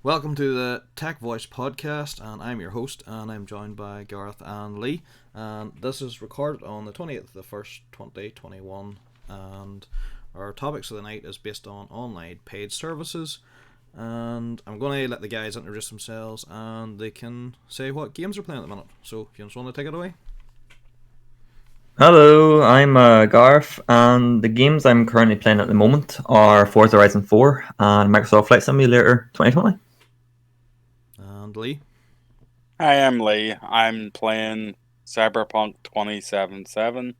Welcome to the Tech Voice podcast, and I'm your host, and I'm joined by Gareth and Lee. And this is recorded on the 20th of the 1st, 2021, and our topics of the night is based on online paid services. And I'm going to let the guys introduce themselves, and they can say what games they're playing at the minute. So, if you just want to take it away. Hello, I'm Garth, and the games I'm currently playing at the moment are Forza Horizon 4 and Microsoft Flight Simulator 2020. And Lee. Hi, I'm Lee. I'm playing Cyberpunk 2077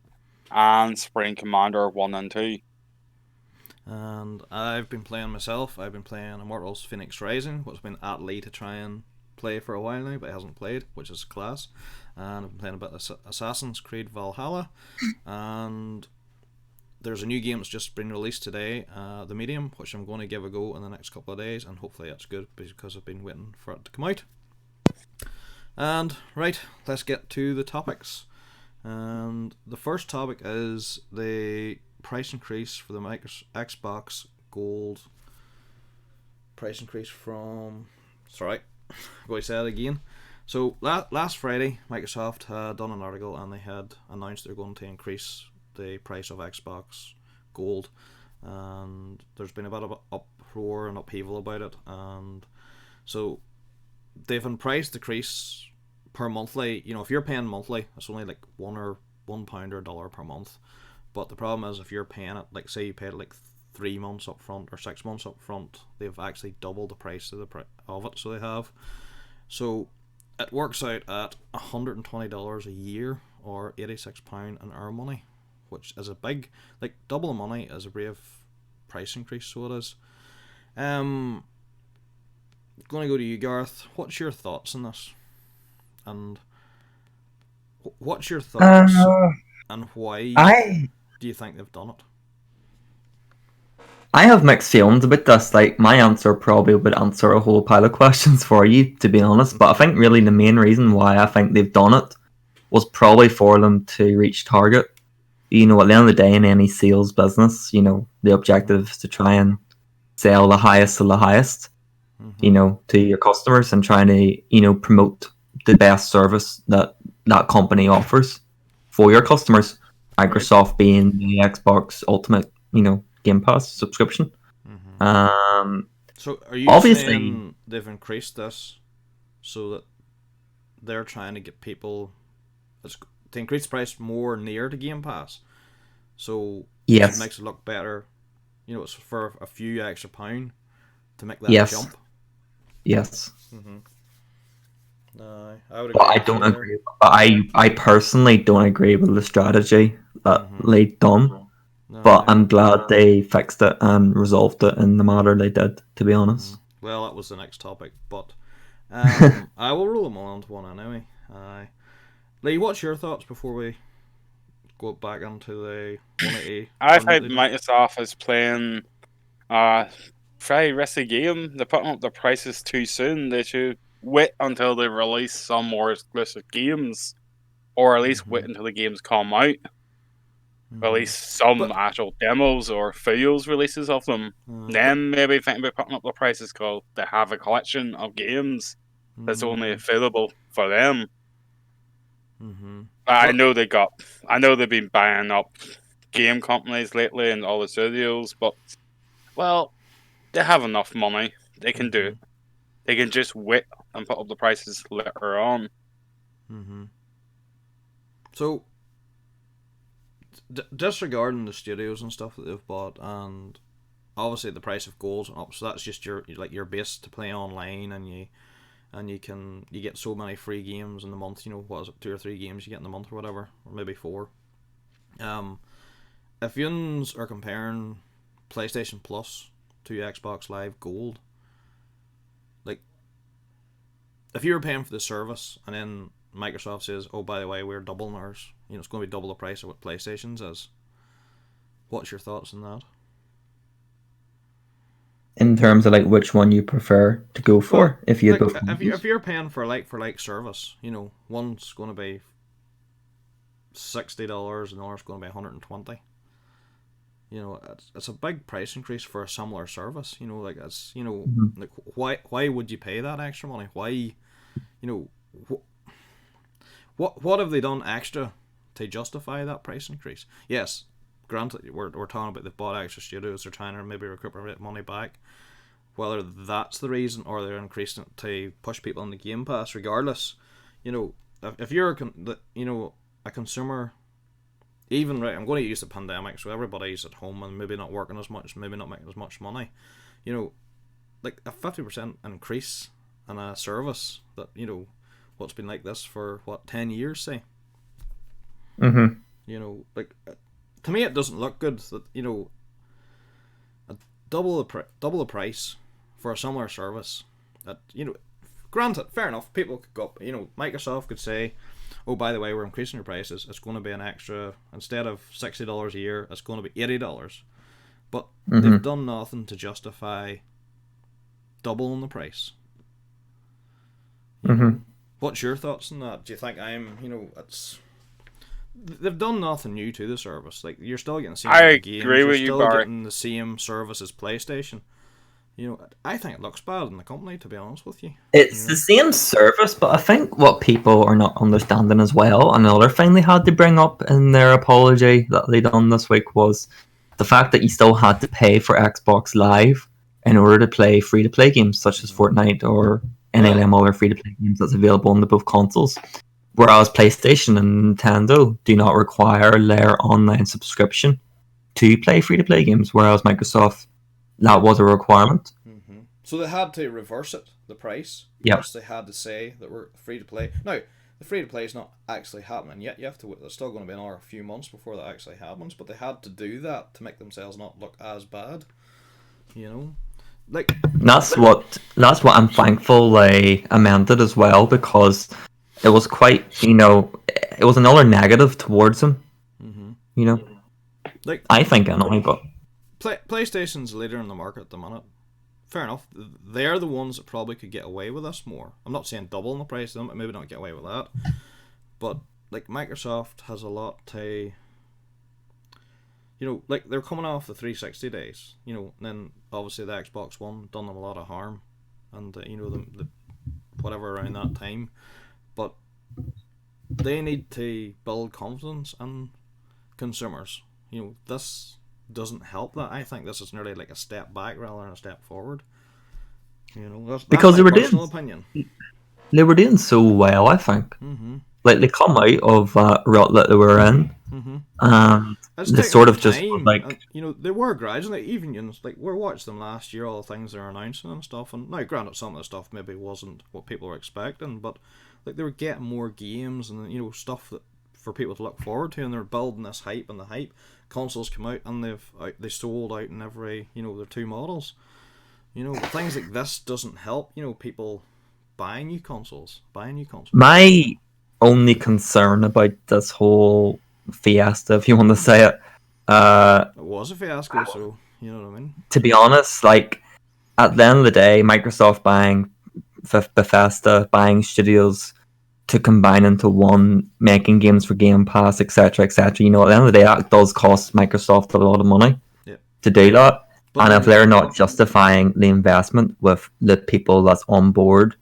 and Spring Commander 1 and 2. And I've been playing myself. I've been playing Immortals Phoenix Rising, what's been at Lee to try and play for a while now, but hasn't played, which is class. And I've been playing a bit of Assassin's Creed Valhalla, and there's a new game that's just been released today, The Medium, which I'm going to give a go in the next couple of days, and hopefully it's good because I've been waiting for it to come out. And right, let's get to the topics. And the first topic is the price increase for the Xbox Gold. Price increase from... Sorry, I'm going to say it again. So last Friday, Microsoft had done an article and they had announced they're going to increase the price of Xbox Gold, and there's been a bit of uproar and upheaval about it. And so they've in price decrease per monthly. You know, if you're paying monthly, it's only like £1 or $1 per month. But the problem is, if you're paying it, like say you paid it like 3 months up front or 6 months up front, they've actually doubled the price of it. So they have. So it works out at $120 a year or £86 in our money, which is a big, like double the money is a brave price increase. So it is. Going to go to you, Gareth. What's your thoughts on this? And what's your thoughts and why do you think they've done it? I have mixed feelings about this. Like, my answer probably would answer a whole pile of questions for you, to be honest. But I think really the main reason why I think they've done it was probably for them to reach target. You know, at the end of the day, in any sales business, you know, the objective is to try and sell the highest of the highest, you know, to your customers and trying to, you know, promote the best service that that company offers for your customers. Microsoft being the Xbox Ultimate, you know, Game Pass subscription. So are you Obviously, saying they've increased this so that they're trying to get people to increase the price more near to Game Pass? So yes, it makes it look better. You know, it's for a few extra pound to make that yes, jump. yes. I would agree. But I don't agree. I personally don't agree with the strategy that they done. But I'm glad they fixed it and resolved it in the manner they did, to be honest. Well, that was the next topic, but I will roll them on to one anyway. Lee, what's your thoughts before we go back into the 180? I think Microsoft is playing a very risky game. They're putting up the prices too soon. They should wait until they release some more exclusive games, or at least wait until the games come out. Release some actual demos or files releases of them. Then maybe think about putting up the prices because they have a collection of games that's only available for them. I know they've been buying up game companies lately and all the studios, but well, they have enough money. They can do it. They can just wait and put up the prices later on. So, disregarding the studios and stuff that they've bought, and obviously the price of gold's up, so that's just your base to play online, and you get so many free games in the month. You know, what is it, 2 or 3 games you get in the month or whatever, or maybe 4. If you are comparing PlayStation Plus to Xbox Live Gold, like if you were paying for the service and then Microsoft says, "Oh, by the way, we're doubling ours," you know, it's going to be double the price of what PlayStation's is. What's your thoughts on that? In terms of like which one you prefer to go for, if you if you're paying for like service, you know, one's going to be $60 and the other's going to be $120. You know, it's a big price increase for a similar service. You know, like it's Mhm. like why would you pay that extra money? Why, know, what have they done extra to justify that price increase? Yes, granted, we're talking about they've bought extra studios, they're trying to maybe recuperate money back. Whether that's the reason or they're increasing it to push people on the Game Pass, regardless, if you're a consumer, even right, I'm going to use the pandemic, so everybody's at home and maybe not working as much, maybe not making as much money, like a 50% increase in a service that what's been like this for 10 years, say. Mhm. Like to me, it doesn't look good that a double the price for a similar service. That granted, fair enough. People could go up. Microsoft could say, "Oh, by the way, we're increasing your prices. It's going to be an extra instead of $60 a year. It's going to be $80." But they've Mhm. done nothing to justify doubling the price. Mhm. What's your thoughts on that? Do you think it's they've done nothing new to the service. Like you're still getting the same I games. agree You're with you, still Barry. getting the same service as PlayStation. I think it looks bad in the company, to be honest with you. It's the same service, but I think what people are not understanding as well, another thing they had to bring up in their apology that they done this week was the fact that you still had to pay for Xbox Live in order to play free-to-play games such as Fortnite or any of them other free-to-play games that's available on the both consoles. Whereas PlayStation and Nintendo do not require their online subscription to play free-to-play games, whereas Microsoft, that was a requirement. So they had to reverse it, the price. Yeah. First, they had to say that we're free to play. Now, the free to play is not actually happening yet. You have to. There's still going to be another few months before that actually happens. But they had to do that to make themselves not look as bad. Like That's what I'm thankful they amended as well, because it was quite, it was another negative towards them. like I think anyway, but PlayStation's the leader in the market at the minute. Fair enough. They're the ones that probably could get away with this more. I'm not saying doubling the price of them, but maybe not get away with that. But like Microsoft has a lot to, like they're coming off the 360 days. And then obviously the Xbox One done them a lot of harm, and the whatever around that time. But they need to build confidence in consumers. This doesn't help that. I think this is nearly like a step back rather than a step forward. That's because my personal opinion. They were doing so well, I think. Like they come out of that rut that they were in, and they sort of just like, and, they were gradually, even like we watched them last year, all the things they're announcing and stuff. And now, granted, some of the stuff maybe wasn't what people were expecting, but like they were getting more games and stuff that for people to look forward to, and they're building this hype, and the hype consoles come out and they sold out in every their two models. Things like this doesn't help people buying new consoles. My only concern about this whole fiasco, if you want to say it, it was a fiasco, so you know what I mean. To be honest, like at the end of the day, Microsoft buying Bethesda, buying studios to combine into one, making games for Game Pass, etc., etc. At the end of the day, that does cost Microsoft a lot of money to do that. And if they're not justifying the investment with the people that's on board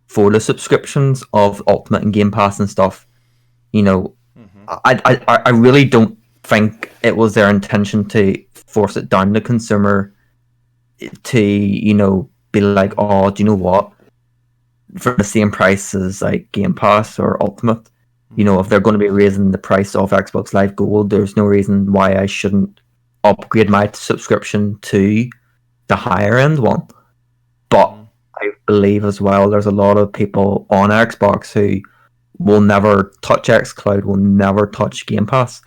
for the subscriptions of Ultimate and Game Pass and stuff, I really don't think it was their intention to force it down the consumer to, be like, oh, do you know what? For the same price as like Game Pass or Ultimate, if they're going to be raising the price of Xbox Live Gold, there's no reason why I shouldn't upgrade my subscription to the higher end one. But I believe as well there's a lot of people on Xbox who will never touch xCloud, will never touch Game Pass,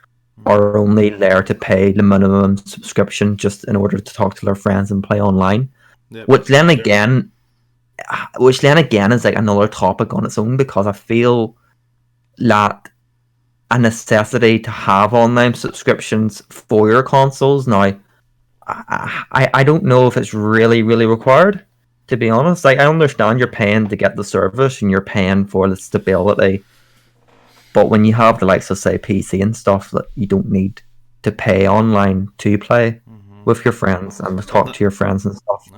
are only there to pay the minimum subscription just in order to talk to their friends and play online. Which then again is like another topic on its own, because I feel that a necessity to have online subscriptions for your consoles now, I don't know if it's really, really required, to be honest. Like, I understand you're paying to get the service and you're paying for the stability, but when you have the likes of, say, PC and stuff, that you don't need to pay online to play Mm-hmm. with your friends and to But talk to your friends and stuff.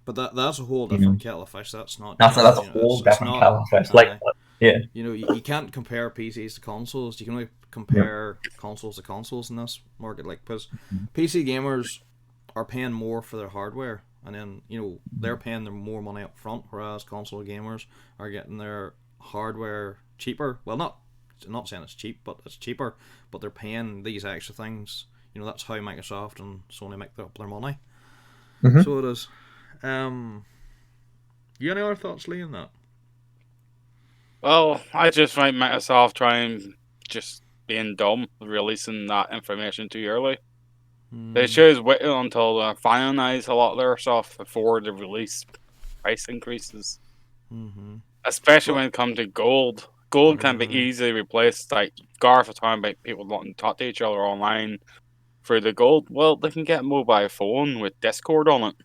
but that's a whole You know, different kettle of fish. That's not that's just, a you know, whole it's different not. kettle of fish. Like, Aye. yeah, You know, you can't compare PCs to consoles. You can only yeah, compare consoles to consoles in this market, like, because PC gamers are paying more for their hardware, and then, you know, they're paying them more money up front, whereas console gamers are getting their hardware cheaper. Well, not saying it's cheap, but it's cheaper. But they're paying these extra things. You know, that's how Microsoft and Sony make up their money. hmm So it is. You any other thoughts, Lee, on that? Well, I just find Microsoft trying just being dumb, releasing that information too early. They Hmm. should have waited until they finalize a lot of their stuff before they release price increases. Mm-hmm. Especially Well. when it comes to gold. Gold can be Uh, easily replaced. Like Garth was talking about people wanting to talk to each other online for the gold. Well, they can get a mobile phone with Discord on it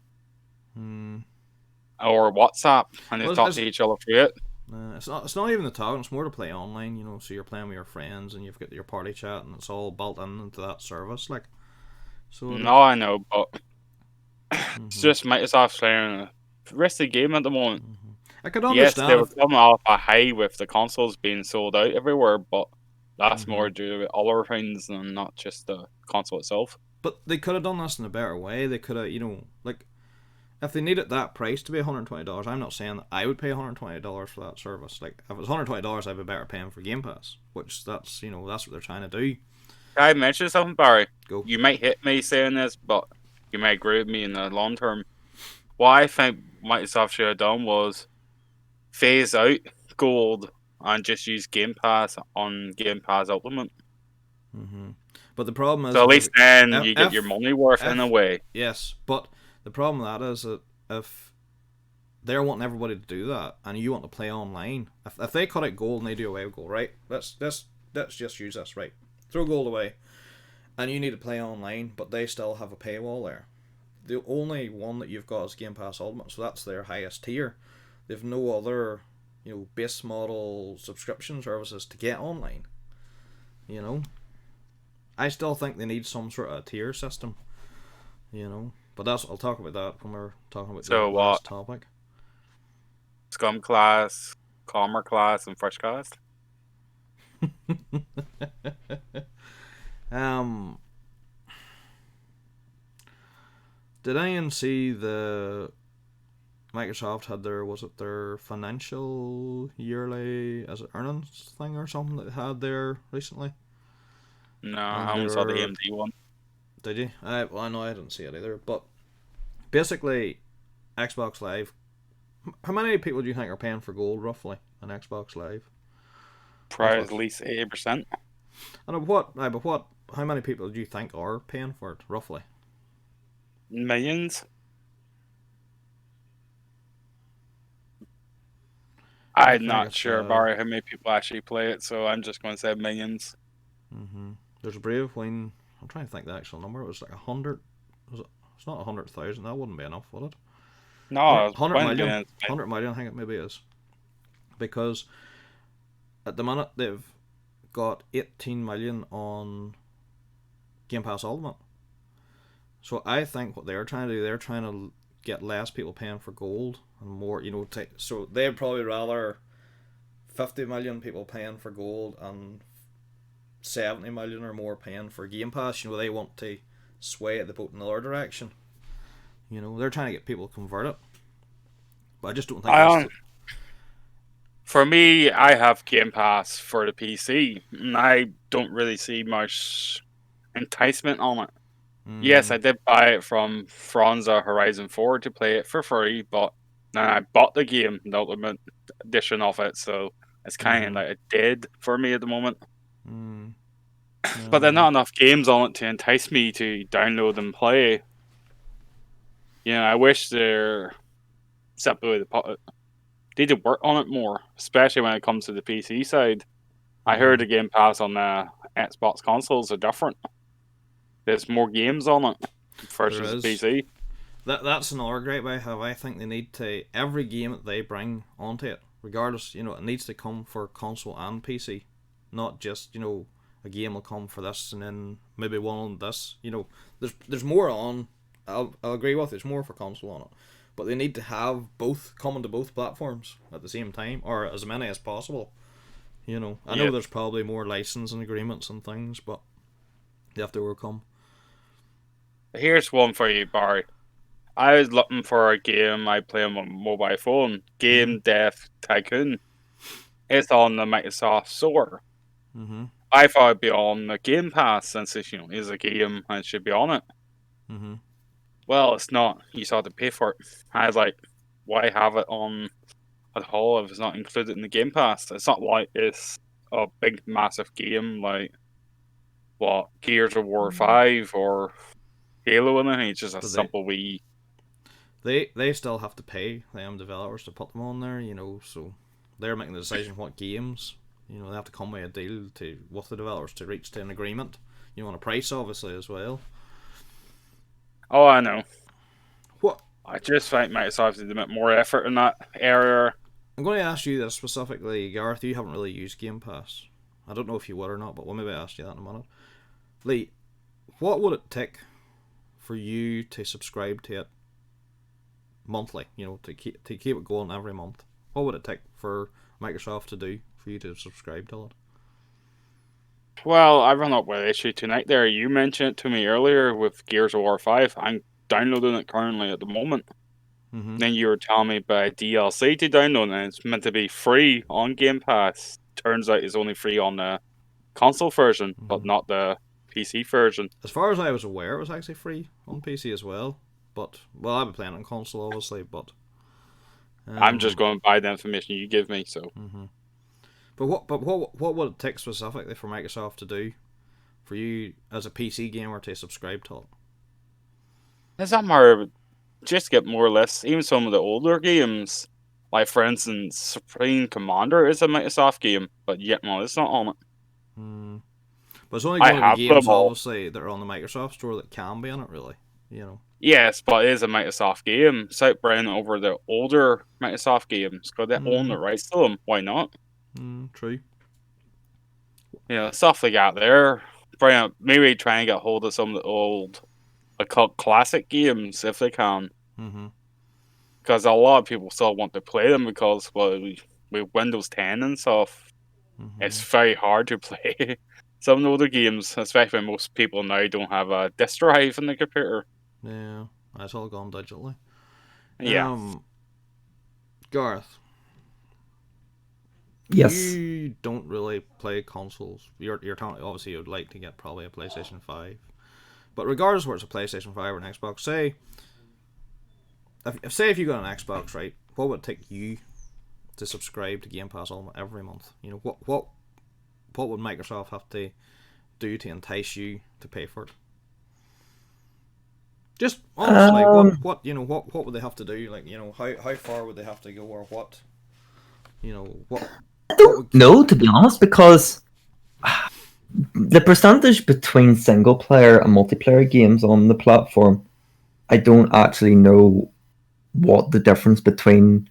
hmm. or WhatsApp and they Well, talk to each other through it. it's not. It's not even the talking. It's more to play online. You know, so you're playing with your friends and you've got your party chat, and it's all built into that service. Like, so it No, is. I know, but it's Mm-hmm. just Microsoft playing a risky game at the moment. Mm-hmm. I could Yes, they understand were if. coming off a high with the consoles being sold out everywhere, but that's Mm-hmm. more due to other things and not just the console itself. But they could have done this in a better way. They could have, you know, like, if they needed that price to be $120, I'm not saying that I would pay $120 for that service. Like, if it was $120, I'd be better paying for Game Pass, which that's, you know, that's what they're trying to do. Can I mention something, Barry? Go. You might hit me saying this, but you might agree with me in the long term. What I think Microsoft should have done was phase out Gold and just use Game Pass on Game Pass Ultimate. Mm-hmm. But the problem is, So at least then if, you get your if, money worth in a if way. yes, but the problem with that is that if they're wanting everybody to do that, and you want to play online, if they cut out gold and they do away with gold, right? Let's just use this, right? Throw gold away, and you need to play online, but they still have a paywall there. The only one that you've got is Game Pass Ultimate, so that's their highest tier. They've no other, you know, base model subscription services to get online. You know, I still think they need some sort of tier system. You know, but that's I'll talk about that when we're talking about the So last what? topic. Scum class, Commer class, and Fresh class? um, did anyone see the Microsoft had their financial yearly as it earnings thing or something that they had there recently? No, I And they only saw the were AMD one. did you? I know I didn't see it either, but basically Xbox Live. How many people do you think are paying for gold roughly on Xbox Live? Probably at least 80%. And but how many people do you think are paying for it roughly? Millions? I I'm think not it's sure, Barry, how many people actually play it, so I'm just going to say millions. There's a Brave Wing. I'm trying to think the actual number. It was like 100. Was it? It's not 100,000. That wouldn't be enough, would it? No, it's 100 plenty million. billions. 100 million. I think it maybe is because at the minute they've got 18 million on Game Pass Ultimate. So I think what they're trying to do, they're trying to get less people paying for gold and more, you know. So they'd probably rather 50 million people paying for gold and 70 million or more paying for Game Pass. You know, they want to sway it the boat in the other direction. You know, they're trying to get people to convert it. But I just don't think that's. For me, I have Game Pass for the PC, and I don't really see much enticement on it. Yes, I did buy it from Franza Horizon 4 to play it for free, but then I bought the game, the Ultimate Edition of it, so it's kind of like a dead for me at the moment. But there are not enough games on it to entice me to download and play. You know, I wish they're simply they did work on it more, especially when it comes to the PC side. I heard the Game Pass on the Xbox consoles are different. There's more games on it versus the PC. That's another great way how I think they need to every game that they bring onto it, regardless, you know, it needs to come for console and PC, not just, you know, a game will come for this, and then maybe one on this. You know, there's more on. I'll agree with there's more for console on it, but they need to have both coming to both platforms at the same time, or as many as possible. You know, I know there's probably more licensing agreements and things, but they have to overcome. Here's one for you, Barry. I was looking for a game I play on my mobile phone, Game Death Tycoon. It's on the Microsoft Store. Mm-hmm. I thought it'd be on the Game Pass since it is a game and it should be on it. Mm-hmm. Well, it's not. You still have to pay for it. I was like, why have it on at all if it's not included in the Game Pass? It's not like it's a big, massive game like what Gears of War 5 or Halo and anything. It's just a simple wee. They still have to pay them developers to put them on there, you know, so they're making the decision what games. You know, they have to come with a deal with the developers to reach to an agreement. You know, on a price, obviously, as well. Oh, I know. What? I just think Microsoft needs a bit more effort in that area. I'm going to ask you this specifically, Gareth. You haven't really used Game Pass. I don't know if you would or not, but we'll maybe ask you that in a minute. Lee, what would it take for you to subscribe to it monthly? You know, to keep it going every month. What would it take for Microsoft to do for you to subscribe to it? Well, I run up with an issue tonight there. You mentioned it to me earlier with Gears of War 5. I'm downloading it currently at the moment. Mm-hmm. Then you were telling me about DLC to download, and it's meant to be free on Game Pass. Turns out it's only free on the console version, but not the PC version. As far as I was aware, it was actually free on PC as well. But, well, I've been playing it on console, obviously, but... I'm just going by the information you give me, so... Mm-hmm. But what would it take specifically for Microsoft to do for you as a PC gamer to subscribe to it? Is that more just get more or less even some of the older games, like for instance Supreme Commander is a Microsoft game, but yet no, it's not on it. But it's only going to be games obviously that are on the Microsoft Store that can be on it, really. You know. Yes, but it is a Microsoft game. South bringing over the older Microsoft games because they own the rights to them. Why not? True. Yeah, stuff they got there. Maybe try and get hold of some of the old classic games if they can. Because a lot of people still want to play them because, well, with Windows 10 and stuff, it's very hard to play some of the older games, especially when most people now don't have a disk drive in the computer. Yeah, it's all gone digitally. Yeah. Gareth. Yes. You don't really play consoles. You're telling obviously you'd like to get probably a PlayStation 5. But regardless whether it's a PlayStation 5 or an Xbox, say if you got an Xbox, right, what would it take you to subscribe to Game Pass every month? You know, what would Microsoft have to do to entice you to pay for it? Just honestly, what would they have to do? Like, you know, how far would they have to go, or what? You know, what? I don't know, to be honest, because the percentage between single player and multiplayer games on the platform, I don't actually know what the difference between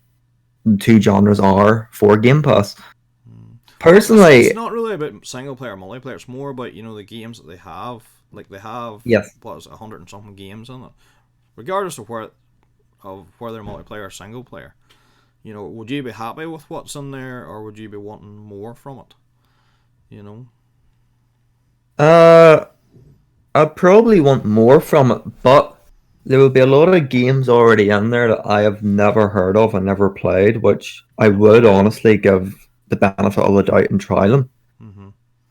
the two genres are for Game Pass. Personally, it's not really about single player, multiplayer. It's more about, you know, the games that they have. Like they have, yes, 100 and something games in it, regardless of whether they're multiplayer or single player. You know, would you be happy with what's in there, or would you be wanting more from it? You know. I probably want more from it, but there will be a lot of games already in there that I have never heard of and never played, which I would honestly give the benefit of the doubt and try them.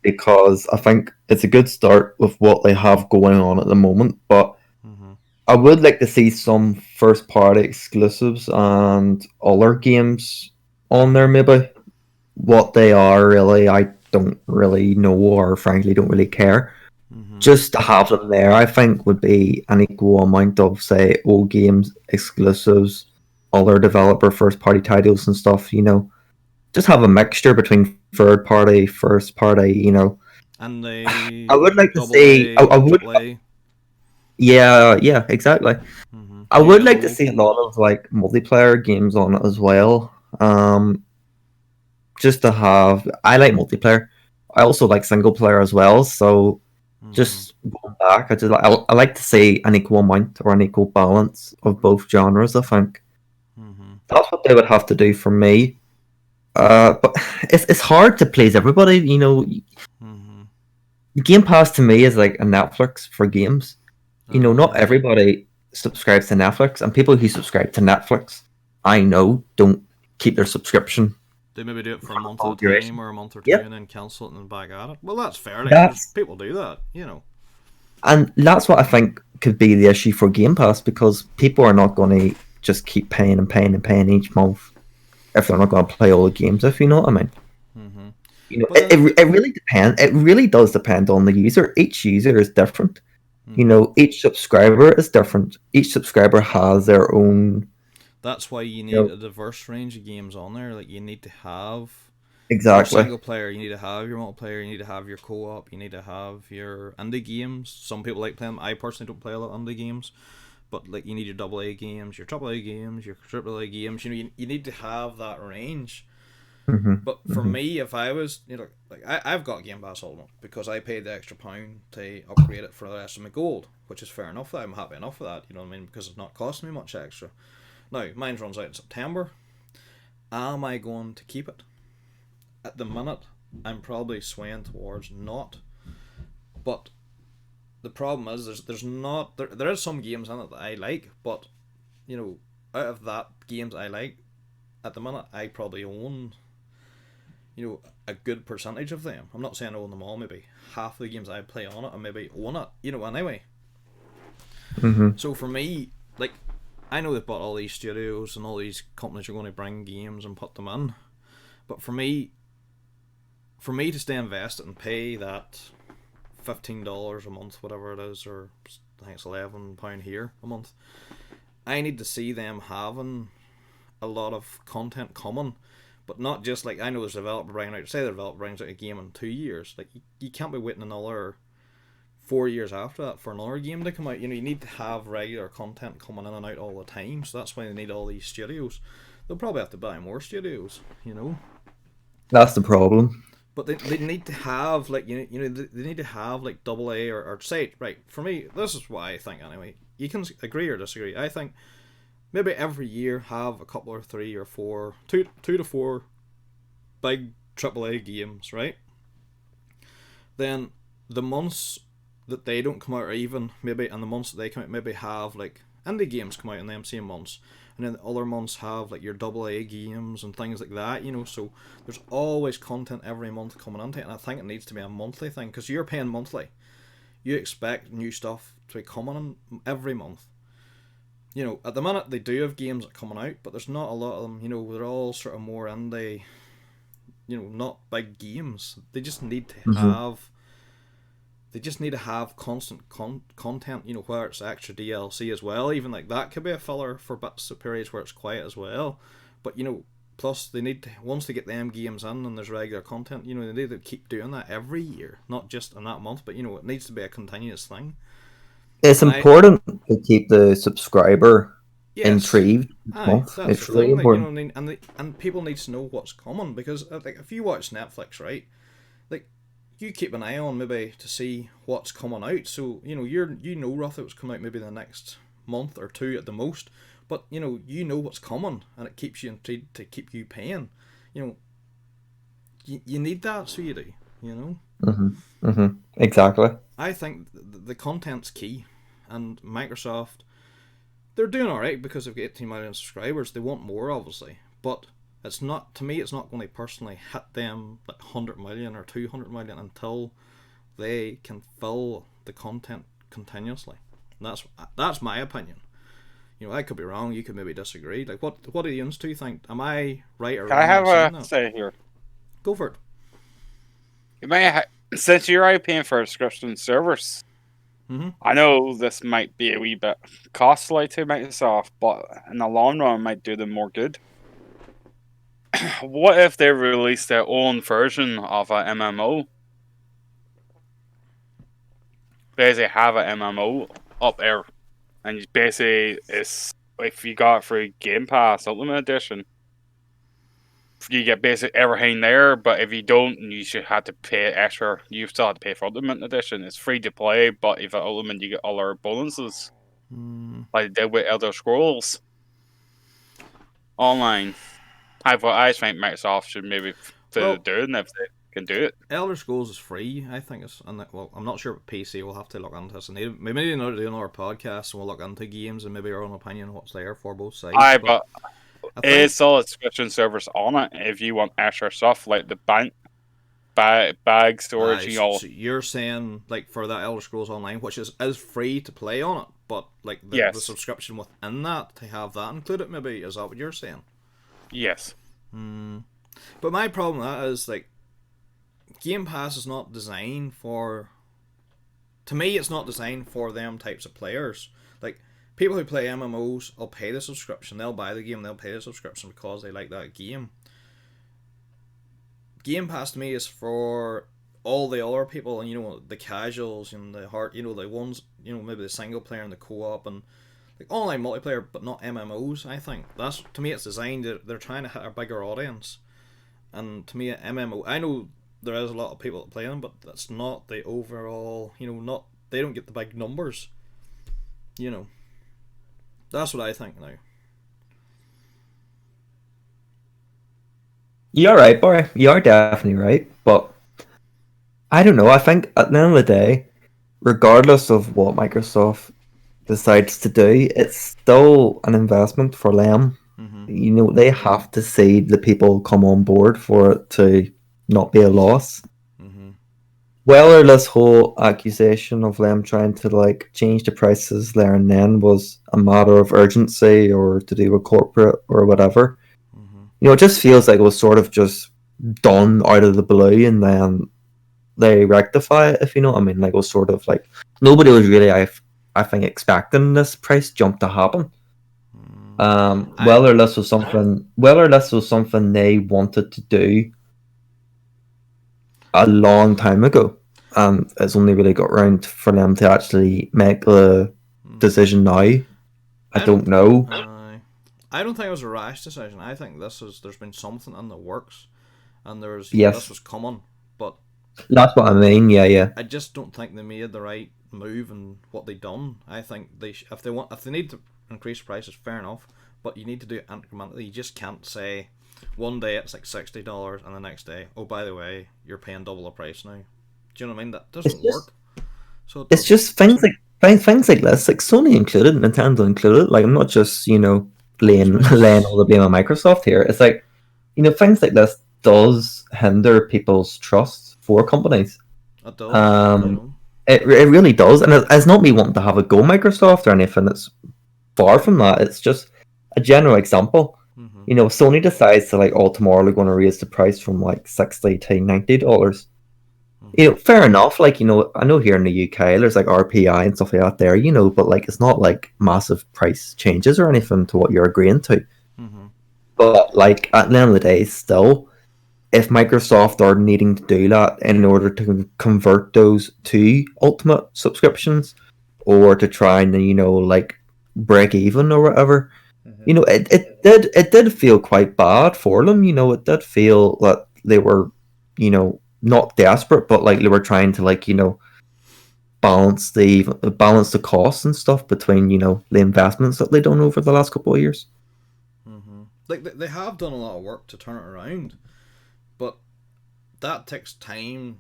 Because I think it's a good start with what they have going on at the moment, but I would like to see some first-party exclusives and other games on there, maybe. What they are, really, I don't really know, or frankly don't really care. Just to have them there, I think, would be an equal amount of, say, old games, exclusives, other developer first-party titles and stuff, you know. Just have a mixture between third party, first party, you know. And I would like to see. I would. Yeah, exactly. I would like to see a lot of like multiplayer games on it as well. Just to have. I like multiplayer. I also like single player as well. So just going back, I like to see an equal amount or an equal balance of both genres. I think that's what they would have to do for me. But it's hard to please everybody. You know, Game Pass to me is like a Netflix for games. You know, not everybody subscribes to Netflix, and people who subscribe to Netflix, I know, don't keep their subscription. They maybe do it for a month at a duration. time or a month or two, and then cancel it and then back at it. Well, that's fair. Like, That's- people do that, you know. And that's what I think could be the issue for Game Pass, because people are not going to just keep paying and paying and paying each month if they're not going to play all the games, if you know what I mean. You know, it really depends. It really does depend on the user. Each user is different. You know, each subscriber is different. Each subscriber has their own. That's why you need a diverse range of games on there. Like, you need to have Exactly. your single player, you need to have your multiplayer, you need to have your co-op, you need to have your indie games. Some people like playing them. I personally don't play a lot of indie games, but like, you need your AA games, your AAA games, your AAA games. You know, you need to have that range. But for me, if I was, you know, like I've got Game Pass Ultimate because I paid the extra £1 to upgrade it for the rest of my gold, which is fair enough. I'm happy enough with that, you know what I mean, because it's not costing me much extra. Now, mine runs out in September. Am I going to keep it? At the minute, I'm probably swaying towards not. But the problem is, there is some games in it that I like, but, you know, out of that games I like, at the minute, I probably own, you know, a good percentage of them. I'm not saying I own them all. Maybe half the games I play on it, I maybe own it, you know, anyway. So for me, like, I know they've bought all these studios and all these companies are going to bring games and put them in, but for me to stay invested and pay that $15 a month, whatever it is, or I think it's £11 here a month, I need to see them having a lot of content coming. But not just like, I know there's a developer bringing out, say the developer brings out a game in 2 years. Like, you can't be waiting another 4 years after that for another game to come out. You know, you need to have regular content coming in and out all the time. So that's why they need all these studios. They'll probably have to buy more studios, you know. That's the problem. But they need to have, like, you know, they need to have like AA or say, right, for me, this is what I think anyway. You can agree or disagree. I think maybe every year have a couple or 3 or 4, 2 to 4 big AAA games, right? Then the months that they don't come out, or even maybe in the months that they come out, maybe have like indie games come out in them same months, and then the other months have like your AA games and things like that, you know. So there's always content every month coming into it, and I think it needs to be a monthly thing, because you're paying monthly. You expect new stuff to be coming in every month. You know, at the minute they do have games that are coming out, but there's not a lot of them. You know, they're all sort of more indie, you know, not big games. They just need to have. They just need to have constant content. You know, where it's extra DLC as well. Even like that could be a filler for bits of periods where it's quiet as well. But you know, plus they need to, once they get them games in and there's regular content, you know, they need to keep doing that every year, not just in that month. But you know, it needs to be a continuous thing. It's important to keep the subscriber intrigued. That's it's the really thing, important. Like, you know, and people need to know what's coming, because like, if you watch Netflix, right, like, you keep an eye on maybe to see what's coming out. So you know, you know roughly what's coming out maybe the next month or 2 at the most. But you know what's coming, and it keeps you intrigued to keep you paying. You know, you need that, so you do. You know. Exactly. I think the content's key. And Microsoft, they're doing alright because they've got 18 million subscribers. They want more, obviously, but it's not, to me, it's not going to personally hit them like 100 million or 200 million until they can fill the content continuously. And that's my opinion. You know, I could be wrong. You could maybe disagree. Like, what do you two think? Am I right or wrong? I have a say here. Go for it. You may since you're already paying for subscription service. I know this might be a wee bit costly to Microsoft, but in the long run, it might do them more good. What if they release their own version of a MMO? Basically, have an MMO up there, and basically, it's if you got it for Game Pass Ultimate Edition, you get basic everything there, but if you don't, you should have to pay extra. You still have to pay for Ultimate Edition. It's free to play, but if you Ultimate, you get all our bonuses, like they did with Elder Scrolls Online. I think Microsoft should maybe do it if they can do it. Elder Scrolls is free. I think it's well. I'm not sure about PC. We'll have to look into this. And maybe do another podcast and we'll look into games and maybe our own opinion on what's there for both sides. But it's all subscription service on it. If you want extra stuff like the bag storage, so you're saying like for that Elder Scrolls Online, which is free to play on it, but like the subscription within that to have that included, maybe is that what you're saying? Yes. But my problem with that is like Game Pass is not designed for. To me, it's not designed for them types of players. Like people who play MMOs will pay the subscription. They'll buy the game. They'll pay the subscription because they like that game. Game Pass to me is for all the other people, and the casuals and the the ones, maybe the single player and the co-op and like online multiplayer, but not MMOs. I think that's, to me, it's designed. They're trying to hit a bigger audience, and to me, MMO. I know there is a lot of people that play them, but that's not the overall. They don't get the big numbers. That's what I think now. You're right, Barry. You are definitely right, but I don't know. I think at the end of the day, regardless of what Microsoft decides to do, it's still an investment for them. They have to see the people come on board for it to not be a loss. Whether this whole accusation of them trying to change the prices there and then was a matter of urgency or to do with corporate or whatever, it just feels like it was sort of just done out of the blue and then they rectify it, if you know what I mean. It was sort of like nobody was really, I think, expecting this price jump to happen. Whether this was something they wanted to do a long time ago, it's only really got around for them to actually make the decision now. I don't know. I don't think it was a rash decision. I think there's been something in the works, and this was coming, but that's what I mean. Yeah. I just don't think they made the right move in what they done. I think if they need to increase prices, fair enough, but you need to do it incrementally. You just can't say one day it's like $60 and the next day, oh, by the way, you're paying double the price now. Do you know what I mean? That doesn't work. So it's just things like this, like Sony included, Nintendo included. Like I'm not just laying all the blame on Microsoft here. It's like things like this does hinder people's trust for companies. It does. It really does, and it's not me wanting to have a go Microsoft or anything. It's far from that. It's just a general example. Sony decides to tomorrow they're going to raise the price from $60 to $90. Fair enough. I know here in the UK there's RPI and stuff like that there. But it's not massive price changes or anything to what you're agreeing to. But at the end of the day, still, if Microsoft are needing to do that in order to convert those to Ultimate subscriptions or to try and break even or whatever, it did feel quite bad for them. It did feel that they were not desperate, but they were trying to balance the costs and stuff between the investments that they've done over the last couple of years. They have done a lot of work to turn it around, but that takes time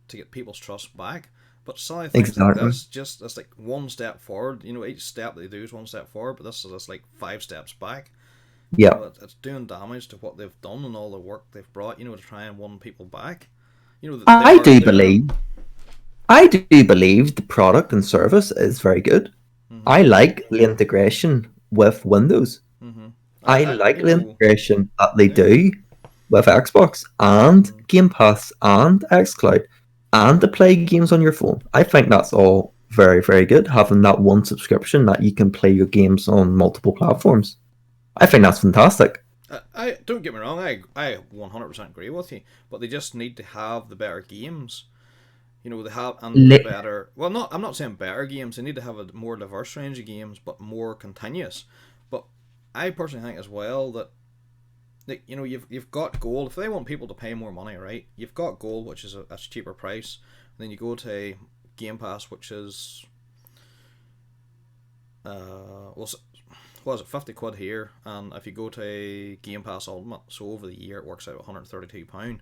to get people's trust back. But some things like this, it's one step forward. Each step they do is one step forward, but this is 5 steps back. Yeah, it's doing damage to what they've done and all the work they've brought. To try and win people back. I do believe the product and service is very good. I like the integration with Windows. I like the integration that they do with Xbox and Game Pass and xCloud and to play games on your phone. I think that's all very, very good. Having that one subscription that you can play your games on multiple platforms. I think that's fantastic. I don't get me wrong. I 100% agree with you. But they just need to have the better games. They have better. Well, I'm not saying better games. They need to have a more diverse range of games, but more continuous. But I personally think as well that like, you know, you've got gold. If they want people to pay more money, right? You've got gold, which is a cheaper price. And then you go to Game Pass, which is what was it, 50 quid here, and if you go to Game Pass Ultimate, so over the year it works out £132.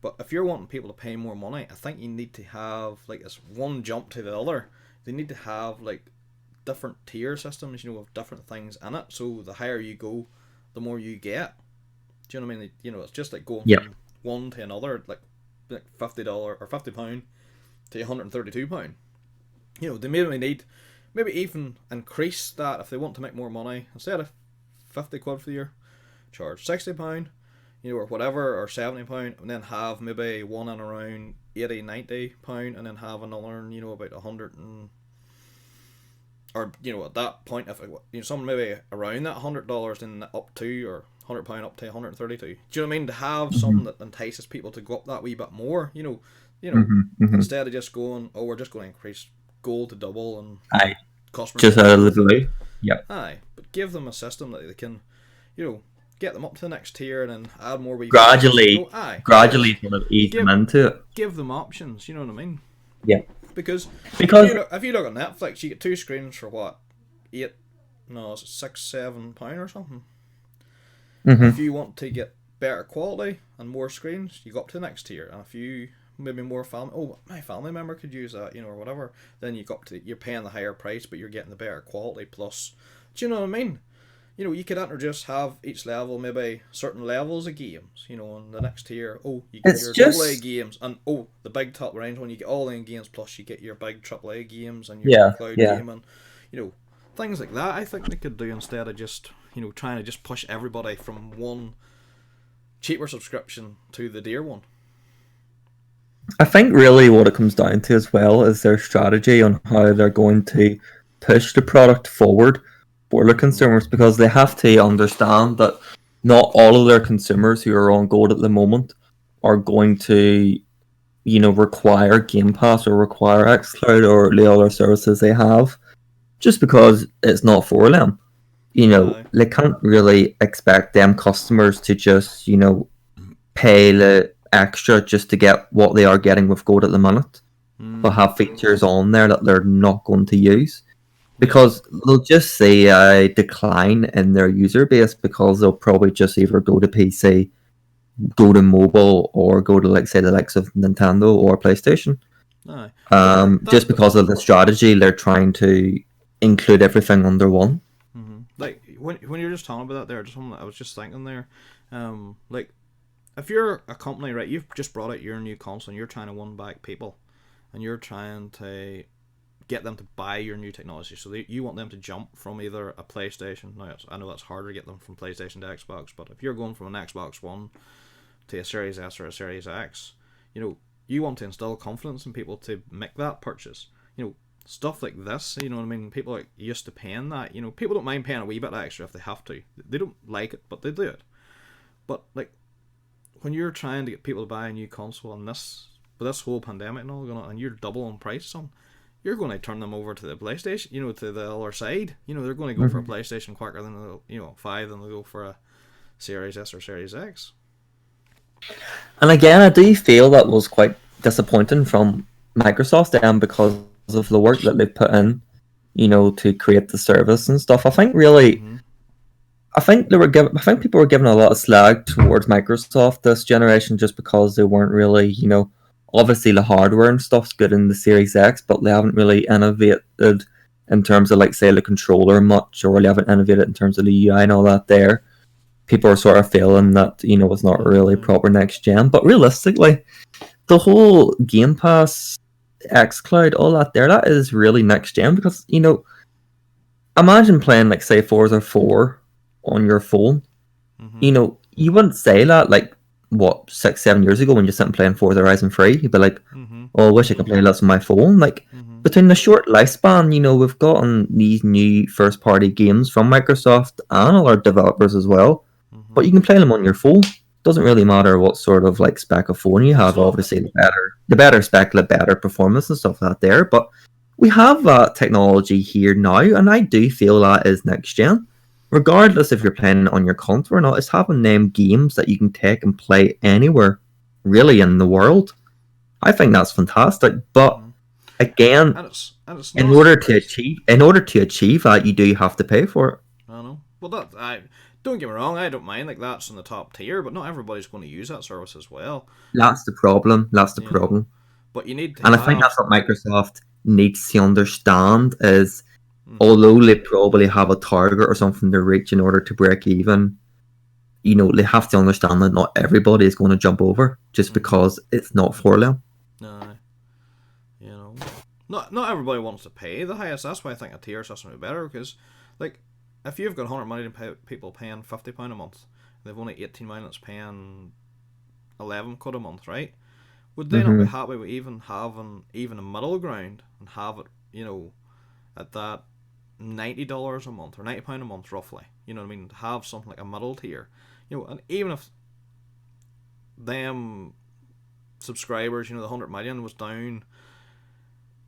But if you're wanting people to pay more money, I think you need to have like this one jump to the other. They need to have like different tier systems, you know, with different things in it. So the higher you go, the more you get. Do you know what I mean? You know, it's just like going from one to another, like $50 or £50 to £132. You know, they maybe even increase that if they want to make more money. Instead of 50 quid for the year, charge £60, you know, or whatever, or £70, and then have maybe one in around £80-90, and then have another, you know, about 100 and, or, you know, at that point, if you know, something maybe around that $100, then up to, or £100 up to 132. Do you know what I mean? To have something that entices people to go up that wee bit more, you know, instead of just going, oh, we're just going to increase gold to double and Aye. customers Just out of the blue. Yep. Aye, but give them a system that they can, you know, get them up to the next tier and then add more. Gradually sort of ease them into it. Give them options. You know what I mean? Yeah. Because if you look at Netflix, you get 2 screens for what, £6-7 or something. If you want to get better quality and more screens, you go up to the next tier. And if you maybe more family, my family member could use that, you know, or whatever, then you go up to, you're paying the higher price, but you're getting the better quality plus. Do you know what I mean? You know, you could have each level maybe certain levels of games, you know, and the next tier, you get your AA games, and the big top range one, you get all in games, plus you get your big AAA games and your cloud game, and, you know, things like that. I think they could do, instead of just, you know, trying to just push everybody from one cheaper subscription to the dear one. I think really what it comes down to as well is their strategy on how they're going to push the product forward for their consumers, because they have to understand that not all of their consumers who are on Gold at the moment are going to, you know, require Game Pass or require xCloud or the other services they have, just because it's not for them. You know, they can't really expect them customers to just, you know, pay the extra just to get what they are getting with Gold at the minute, but have features on there that they're not going to use, because they'll just see a decline in their user base, because they'll probably just either go to PC, go to mobile, or go to, like, say, the likes of Nintendo or PlayStation. Just because of the strategy, they're trying to include everything under one. Like when you're just talking about that there, just something that I was just thinking there, like, if you're a company, right, you've just brought out your new console and you're trying to win back people, and you're trying to get them to buy your new technology, so you want them to jump from either a PlayStation. Now, I know that's harder to get them from PlayStation to Xbox, but if you're going from an Xbox One to a Series S or a Series X, you know, you want to instill confidence in people to make that purchase. You know, stuff like this, you know what I mean? People are used to paying that. You know, people don't mind paying a wee bit extra if they have to. They don't like it, but they do it. But, like, when you're trying to get people to buy a new console and this whole pandemic and all going on, and you're doubling price on, you're going to turn them over to the PlayStation, you know, to the other side. You know, they're going to go for a PlayStation quicker than they'll, you know, 5 than they'll go for a Series S or Series X. And again, I do feel that was quite disappointing from Microsoft, because of the work that they've put in, you know, to create the service and stuff. I think really, I think people were giving a lot of slag towards Microsoft this generation, just because they weren't really, you know, obviously the hardware and stuff's good in the Series X, but they haven't really innovated in terms of, like, say, the controller much, or they haven't innovated in terms of the UI and all that there. People are sort of feeling that, you know, it's not really proper next gen. But realistically, the whole Game Pass, xCloud, all that there, that is really next gen, because, you know, imagine playing, like, say, Forza 4 on your phone. You know, you wouldn't say that, like, what, 6-7 years ago when you're sitting playing Forza Horizon 3, you'd be like, oh, I wish I could play this on my phone. Like, between the short lifespan, you know, we've gotten these new first-party games from Microsoft and other developers as well, but you can play them on your phone. Doesn't really matter what sort of, like, spec of phone you have. Obviously, the better spec, the better performance and stuff like that there, but we have that technology here now, and I do feel that is next gen. regardless if you're playing it on your console or not, is having them games that you can take and play anywhere, really, in the world. I think that's fantastic. But again, And it's in not order to achieve that, you do have to pay for it. I know. Well, don't get me wrong. I don't mind, like, that's in the top tier, but not everybody's going to use that service as well. That's the problem. That's the Yeah. problem. But you need to. And I think that's what Microsoft needs to understand is, Mhm. although they probably have a target or something to reach in order to break even, you know, they have to understand that not everybody is going to jump over just because it's not for them. No, you know, not everybody wants to pay the highest. That's why I think a tier system would be better. Because, like, if you've got 100 million people paying £50 a month, they've only 18 million that's paying 11 quid a month, right? Would they not be happy with even having even a middle ground and have it, you know, at that $90 a month or £90 a month roughly? You know what I mean? Have something like a middle tier, you know, and even if them subscribers, you know, the 100 million was down,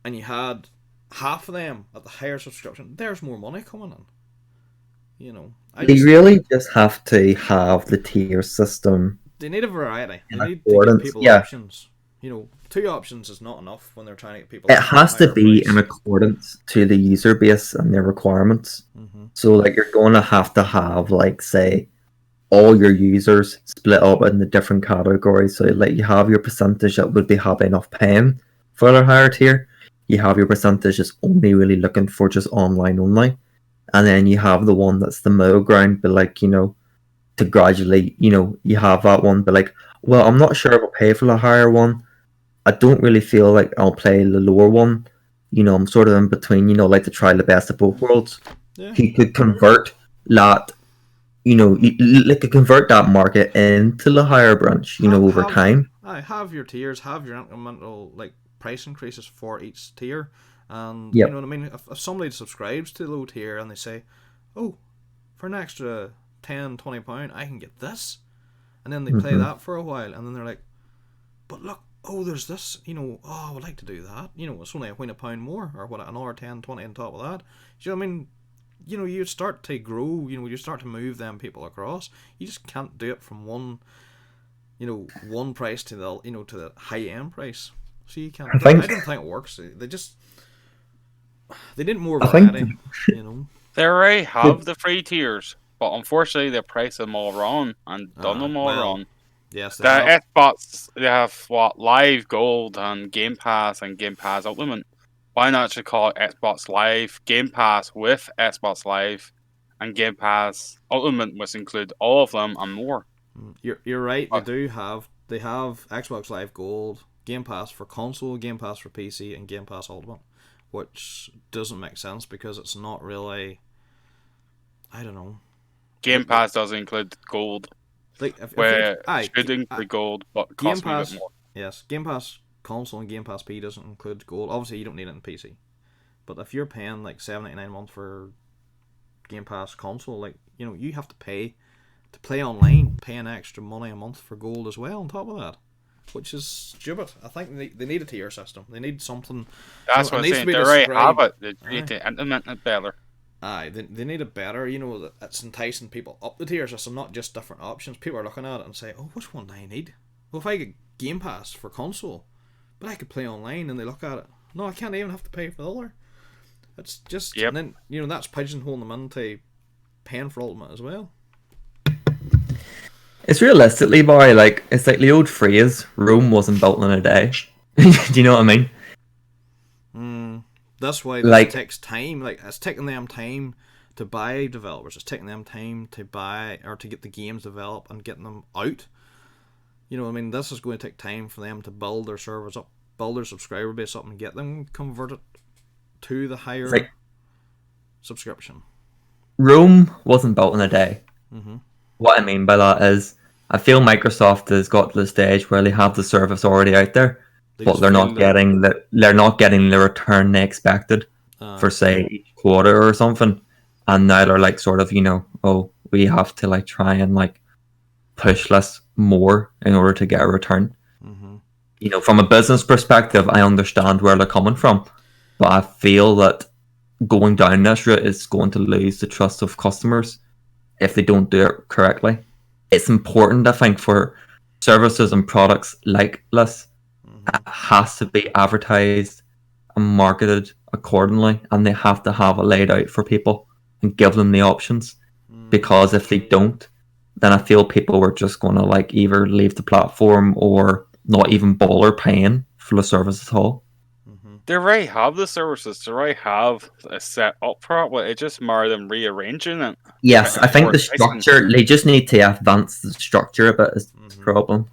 and you had half of them at the higher subscription, there's more money coming in. You know, They really just have to have the tier system. they need a variety. They need to give accordance, people yeah. options. You know, 2 options is not enough when they're trying to get people. It has to higher be price. in accordance to the user base and their requirements. Mhm. So, like, you're going to have, like, say, all your users split up into different categories. So, like, you have your percentage that would be happy enough paying for their higher tier. You have your percentage that's only really looking for just online only. And then you have the one that's the middle ground, but, like, you know, to gradually, you know, you have that one, but, like, well, I'm not sure if I'll pay for the higher one. I don't really feel like I'll play the lower one. You know, I'm sort of in between, you know, like to try the best of both worlds. Yeah. He could convert that, you know, like to convert that market into the higher branch, you know, over time. Have your tiers, have your incremental, like, price increases for each tier, and Yep. you know what I mean. If somebody subscribes to the low tier and they say, "Oh, for an extra £10-20, I can get this," and then they play that for a while, and then they're like, "But look, oh, there's this, you know, oh, I would like to do that, you know, it's only a £1 more, or what, another 10-20 on top of that." Do you know what I mean? You know, you start to grow, you know, you start to move them people across. You just can't do it from one, you know, one price to the, you know, to the high end price. So you can't. I don't think it works. They need more variety, you know. They already have the free tiers, but unfortunately they price them all wrong and done them all well, wrong. Yes, they The have. Xbox, they have what, Live Gold and Game Pass Ultimate. Why not just call it Xbox Live Game Pass with Xbox Live and Game Pass Ultimate, which include all of them and more? You're right. They have Xbox Live Gold, Game Pass for console, Game Pass for PC, and Game Pass Ultimate, which doesn't make sense because it's not really. I don't know. Game Pass doesn't include gold, Like where it should include gold, but Game costs me a Pass, bit more. yes, Game Pass console and Game Pass P doesn't include gold. Obviously, you don't need it in PC, but if you're paying like $7.99 a month for Game Pass console, like, you know, you have to pay to play online, pay an extra money a month for gold as well on top of that, which is stupid. I think they need a tier system. They need something. That's you know, what it I'm needs saying. to be They already have described. it. They need to implement it better. They need a better, you know, that it's enticing people up the tier system, not just different options. People are looking at it and say, "Oh, which one do I need? Well, if I get Game Pass for console, but I could play online," and they look at it, "No, I can't even have to pay for the other." It's just, Yep. and then, you know, that's pigeonholing them into paying for Ultimate as well. It's realistically, Barry, like, it's like the old phrase, Rome wasn't built in a day. Do you know what I mean? That's why this Like- takes time. Like, it's taking them time to buy developers. It's taking them time to buy or to get the games developed and getting them out. You know what I mean? This is going to take time for them to build their servers up, build their subscriber base up, and get them converted to the higher like- subscription. Rome wasn't built in a day. Mm-hmm. What I mean by that is, I feel Microsoft has got to the stage where they have the service already out there, but they're not getting the return they expected for, say, each quarter or something. And now they're like, sort of, you know, oh, we have to like try and like push less more in order to get a return. Mm-hmm. You know, from a business perspective, I understand where they're coming from, but I feel that going down this route is going to lose the trust of customers if they don't do it correctly. It's important, I think, for services and products like this. It has to be advertised and marketed accordingly, and they have to have it laid out for people and give them the options. Because if they don't, then I feel people were just going to like either leave the platform or not even bother paying for the service at all. They already have the services. They already have a set up for it. But it just more them rearranging it. Yes, I think More the enticing. structure, they just need to advance the structure a bit is the problem.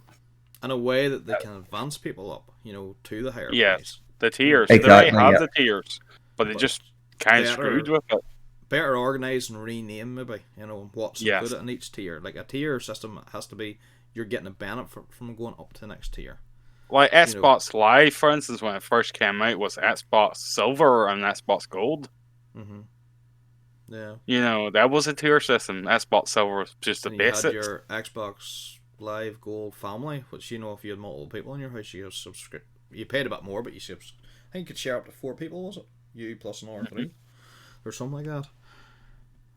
In a way that they can advance people up, you know, to the higher Yes. price. The tiers. Exactly, They already have yeah. the tiers. But they But just kind of better- screwed with it. Better organised and rename, maybe, you know, what's Yes. included in each tier. Like a tier system has to be, you're getting a benefit from going up to the next tier. Like You know. Xbox Live, for instance, when it first came out, was Xbox Silver and Xbox Gold. Yeah. You know, that was a tier system. Xbox Silver was just the And you had basics. your Xbox Live Gold family, which, you know, if you had multiple people in your house, you you paid a bit more, but I think you could share up to 4 people, was it? You plus another 3 or something like that.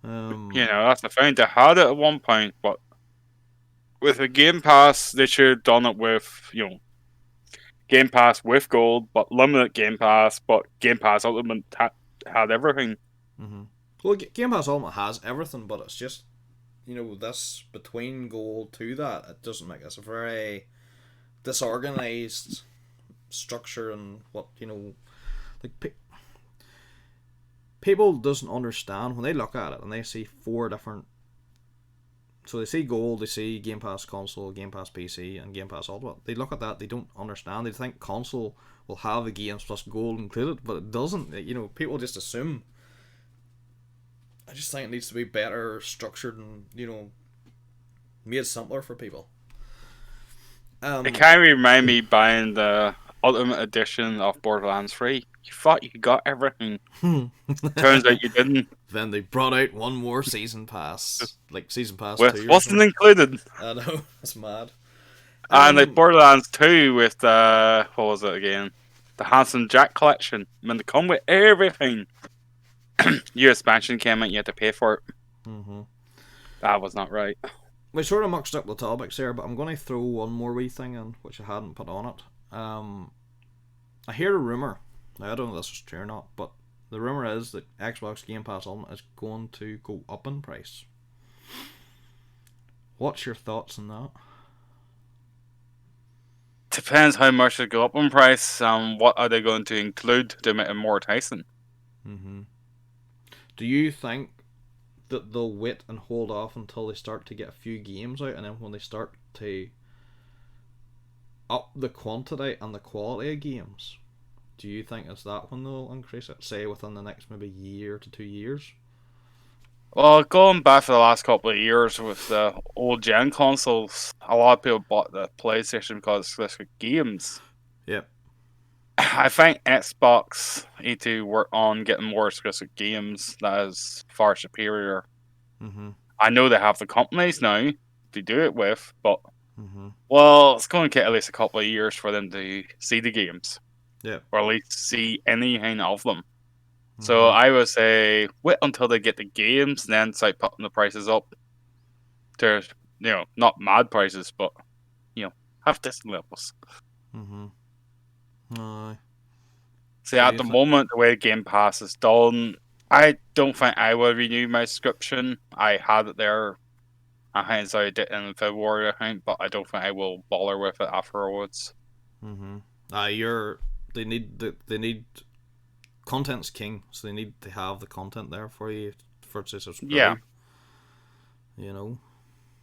You know, that's the thing. They had it at one point, but with a Game Pass, they should have done it with, you know, Game Pass with Gold, but limited Game Pass, but Game Pass Ultimate had everything. Well, Game Pass Ultimate has everything, but it's just, you know, this between Gold to that, it doesn't make us a very disorganized structure and what, you know, like people doesn't understand when they look at it and they see 4 different. So they see Gold, they see Game Pass Console, Game Pass PC, and Game Pass Ultimate. They look at that, they don't understand. They think Console will have the games plus Gold included, but it doesn't. You know, people just assume. I just think it needs to be better structured and, you know, made simpler for people. It kind of remind me buying the Ultimate Edition of Borderlands 3. You thought you got everything. Turns out you didn't. Then they brought out one more season pass, like season pass With 2. wasn't included. I know, it's mad. And like Borderlands 2 with the, what was it again? The Handsome Jack collection. I mean, they come with everything. Your expansion came out, you had to pay for it. That was not right. We sort of mixed up the topics here, but I'm going to throw one more wee thing in, which I hadn't put on it. I hear a rumour. Now, I don't know if this is true or not, but the rumour is that Xbox Game Pass Ultimate is going to go up in price. What's your thoughts on that? Depends how much they go up in price. What are they going to include to make it more enticing? Do you think that they'll wait and hold off until they start to get a few games out, and then when they start to up the quantity and the quality of games, do you think it's that when they'll increase it? Say within the next maybe year to 2 years? Well, going back for the last couple of years with the old gen consoles, a lot of people bought the PlayStation because it's exclusive games. Yep. I think Xbox need to work on getting more exclusive games that is far superior. I know they have the companies now to do it with, but well, it's going to take at least a couple of years for them to see the games. Yeah. Or at least see anything of them. So I would say wait until they get the games, then start putting the prices up. To, you know, not mad prices, but, you know, have decent levels. See, at the moment, the way Game Pass is done, I don't think I will renew my subscription. I had it there. I think I did in February, I think, but I don't think I will bother with it afterwards. They need content's king, so they need to have the content there for you to subscribe. Yeah. You know.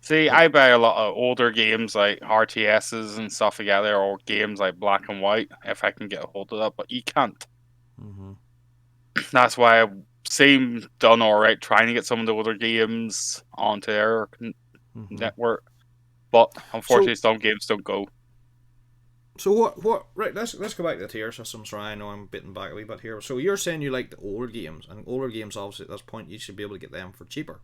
See, I buy a lot of older games like RTSs and stuff together, or games like Black and White, if I can get a hold of that, but you can't. That's why I seem done alright trying to get some of the older games onto their network, but unfortunately some games don't go. So what? Right, let's go back to the tier systems. Right, I know I'm bitten back a wee bit here. So you're saying you like the older games, and older games obviously at this point you should be able to get them for cheaper.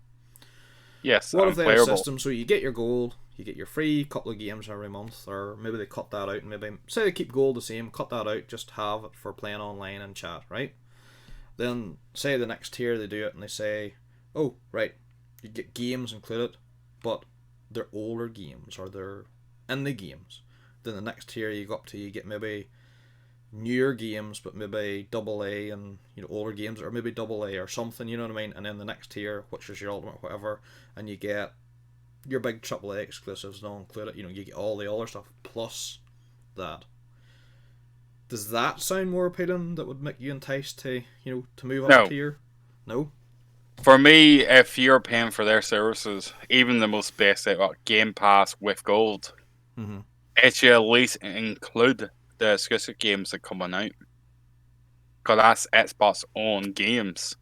Yes, what if they have a system so you get your gold, you get your free couple of games every month, or maybe they cut that out and maybe say they keep gold the same, cut that out, just have it for playing online and chat, right? Then say the next tier they do it and they say, oh right, you get games included, but they're older games or they're indie games. Then the next tier you go up to, you get maybe newer games, but maybe double A and older games, or maybe double A or something. You know what I mean? And then the next tier, which is your ultimate whatever, and you get your big triple A exclusives not included. You get all the other stuff plus that. Does that sound more appealing? That would make you enticed to to move up No. a tier? No. For me, if you're paying for their services, even the most basic Game Pass with Gold, Mm-hmm. it should at least include the exclusive games that coming out. Because that's Xbox own games.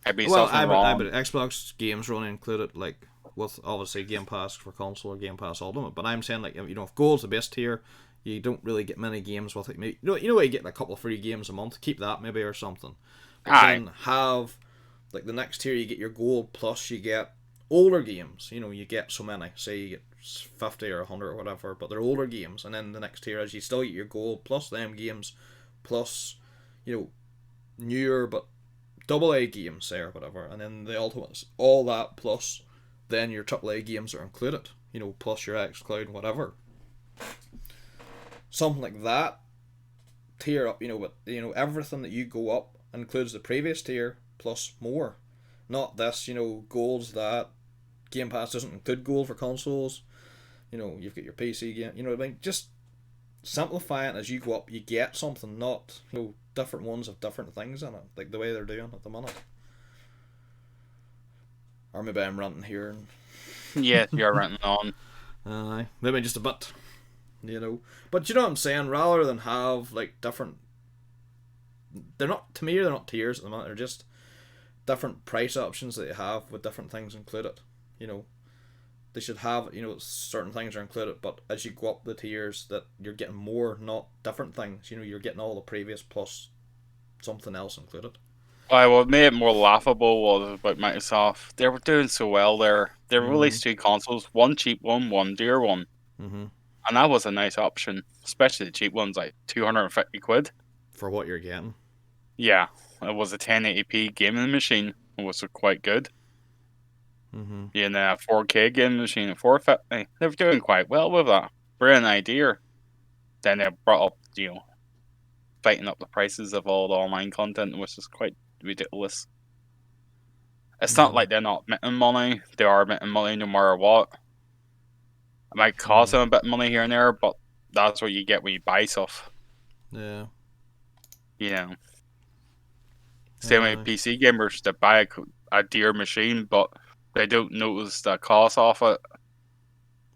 It'd be Well, something wrong. but Xbox games are only included like with obviously Game Pass for console or Game Pass Ultimate. But I'm saying like if Gold's the best tier, you don't really get many games with it. Maybe, you get a couple of free games a month. Keep that maybe or something. But then have like the next tier, you get your Gold plus you get older games. You get so many. Say you get 50 or 100 or whatever, but they're older games. And then the next tier is you still get your Gold plus them games plus newer but double A games there or whatever, and then the ultimates, all that plus then your triple A games are included, plus your xCloud and whatever. Something like that tier up, but everything that you go up includes the previous tier plus more. Not this, gold's that. Game Pass doesn't include gold for consoles. You've got your PC game. You know what I mean? Just simplify it as you go up. You get something, not different ones of different things in it, like the way they're doing at the minute. Or maybe I'm ranting here. Yeah, you're ranting on. Maybe just a bit. But you know what I'm saying? Rather than have like different, they're not tiers at the moment. They're just different price options that you have with different things included. They should have certain things are included, but as you go up the tiers, that you're getting more, not different things. You're getting all the previous plus something else included. What made it more laughable was about Microsoft. They were doing so well there. They released 2 consoles, one cheap one dear one. Mm-hmm. And that was a nice option, especially the cheap ones, like 250 quid. For what you're getting. Yeah, it was a 1080p gaming machine. It was quite good. Mm-hmm. And a 4K gaming machine at 450. They were doing quite well with that. Brilliant idea. Then they brought up, fighting up the prices of all the online content, which is quite ridiculous. It's not like they're not making money. They are making money no matter what. It might cost them a bit of money here and there, but that's what you get when you buy stuff. Yeah. Same with PC gamers that buy a dear machine, but they don't notice the cost of it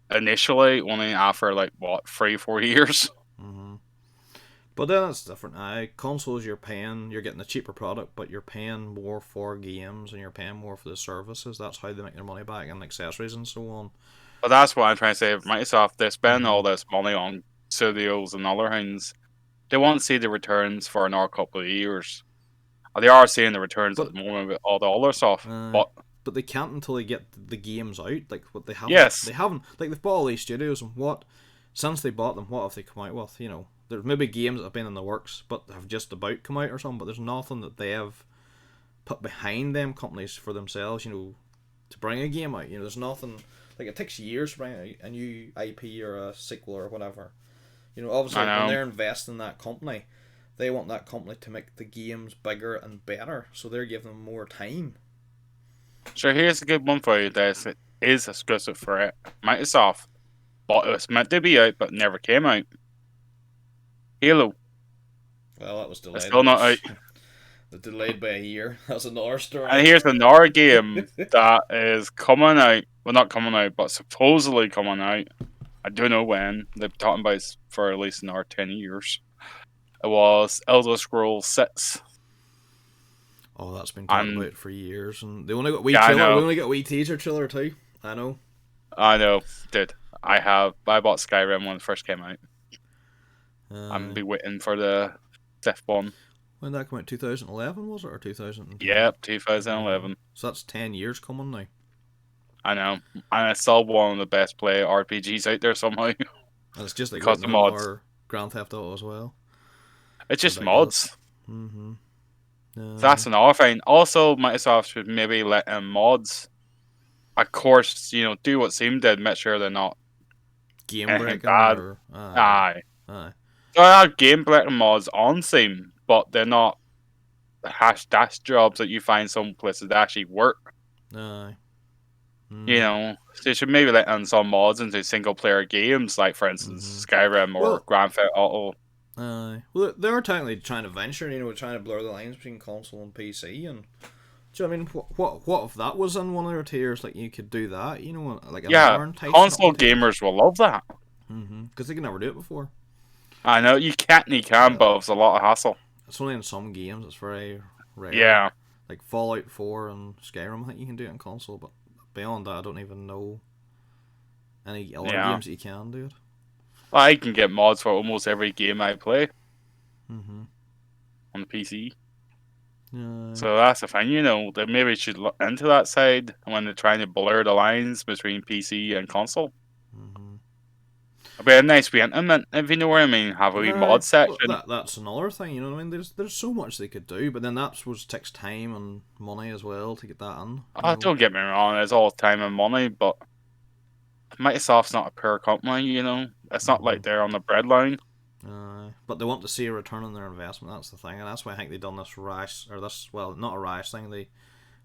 initially, only after 3-4 years. Mm-hmm. But then it's different. Consoles, you're getting a cheaper product, but you're paying more for games and you're paying more for the services. That's how they make their money back, and accessories and so on. But that's what I'm trying to say. Microsoft, they spend all this money on studios and other things. They won't see the returns for another couple of years. They are seeing the returns at the moment with all the other stuff, but they can't until they get the games out. Like what they haven't. Yes. They haven't. Like they've bought all these studios, and since they bought them, what have they come out with? There's maybe games that have been in the works, but have just about come out or something. But there's nothing that they have put behind them companies for themselves. To bring a game out. There's nothing. Like it takes years to bring a new IP or a sequel or whatever. Obviously when they're investing in that company, they want that company to make the games bigger and better, so they're giving them more time. So here's a good one for you that is exclusive for it. Microsoft, but it was meant to be out but never came out. Halo. Well, that was delayed. It's still not out. They're delayed by a year. That's another story. And here's another game that is coming out. Well, not coming out, but supposedly coming out. I don't know when. They're talking about it for at least another 10 years. It was Elder Scrolls 6. Oh, that's been talked about for years, and they only got trailer. We only got a wee teaser trailer too. I know, dude. I bought Skyrim when it first came out. I'm be waiting for the 5th one. When did that come out? 2011 was it, or 2000? Yep, 2011. So that's 10 years coming now. I know, and it's still one of the best play RPGs out there somehow. And it's just like because of mods. Or Grand Theft Auto as well. It's just mods. Mm-hmm. So that's another thing. Also, Microsoft should maybe let mods of course, do what Steam did, make sure they're not Game anything breaking bad. or Aye. aye. There are game breaking mods on Steam, but they're not hash dash jobs that you find some places that actually work. Aye. So they should maybe let in some mods into single player games, like for instance Skyrim or Well- Grand Theft Auto. Well, they're technically trying to venture, trying to blur the lines between console and PC, and do you know what I mean? What if that was in one of their tiers? Like you could do that, like a Yeah, more enticing console tier. gamers will love that. Because they can never do it before. I know you can, but it's a lot of hassle. It's only in some games. It's very rare. Yeah, Like Fallout 4 and Skyrim, I think you can do it on console, but beyond that, I don't even know any other Yeah. games that you can do it. I can get mods for almost every game I play Mm-hmm. on the PC. Yeah. So that's the thing, they maybe should look into that side when they're trying to blur the lines between PC and console. It'd be a nice wee implement, if you know what I mean. Have a wee mod section. That's another thing, you know what I mean? There's so much they could do, but then that takes time and money as well to get that in. Don't get me wrong, it's all time and money, but Microsoft's not a poor company, It's not like they're on the breadline. But they want to see a return on their investment, that's the thing, and that's why I think they done this rash, not a rash thing, they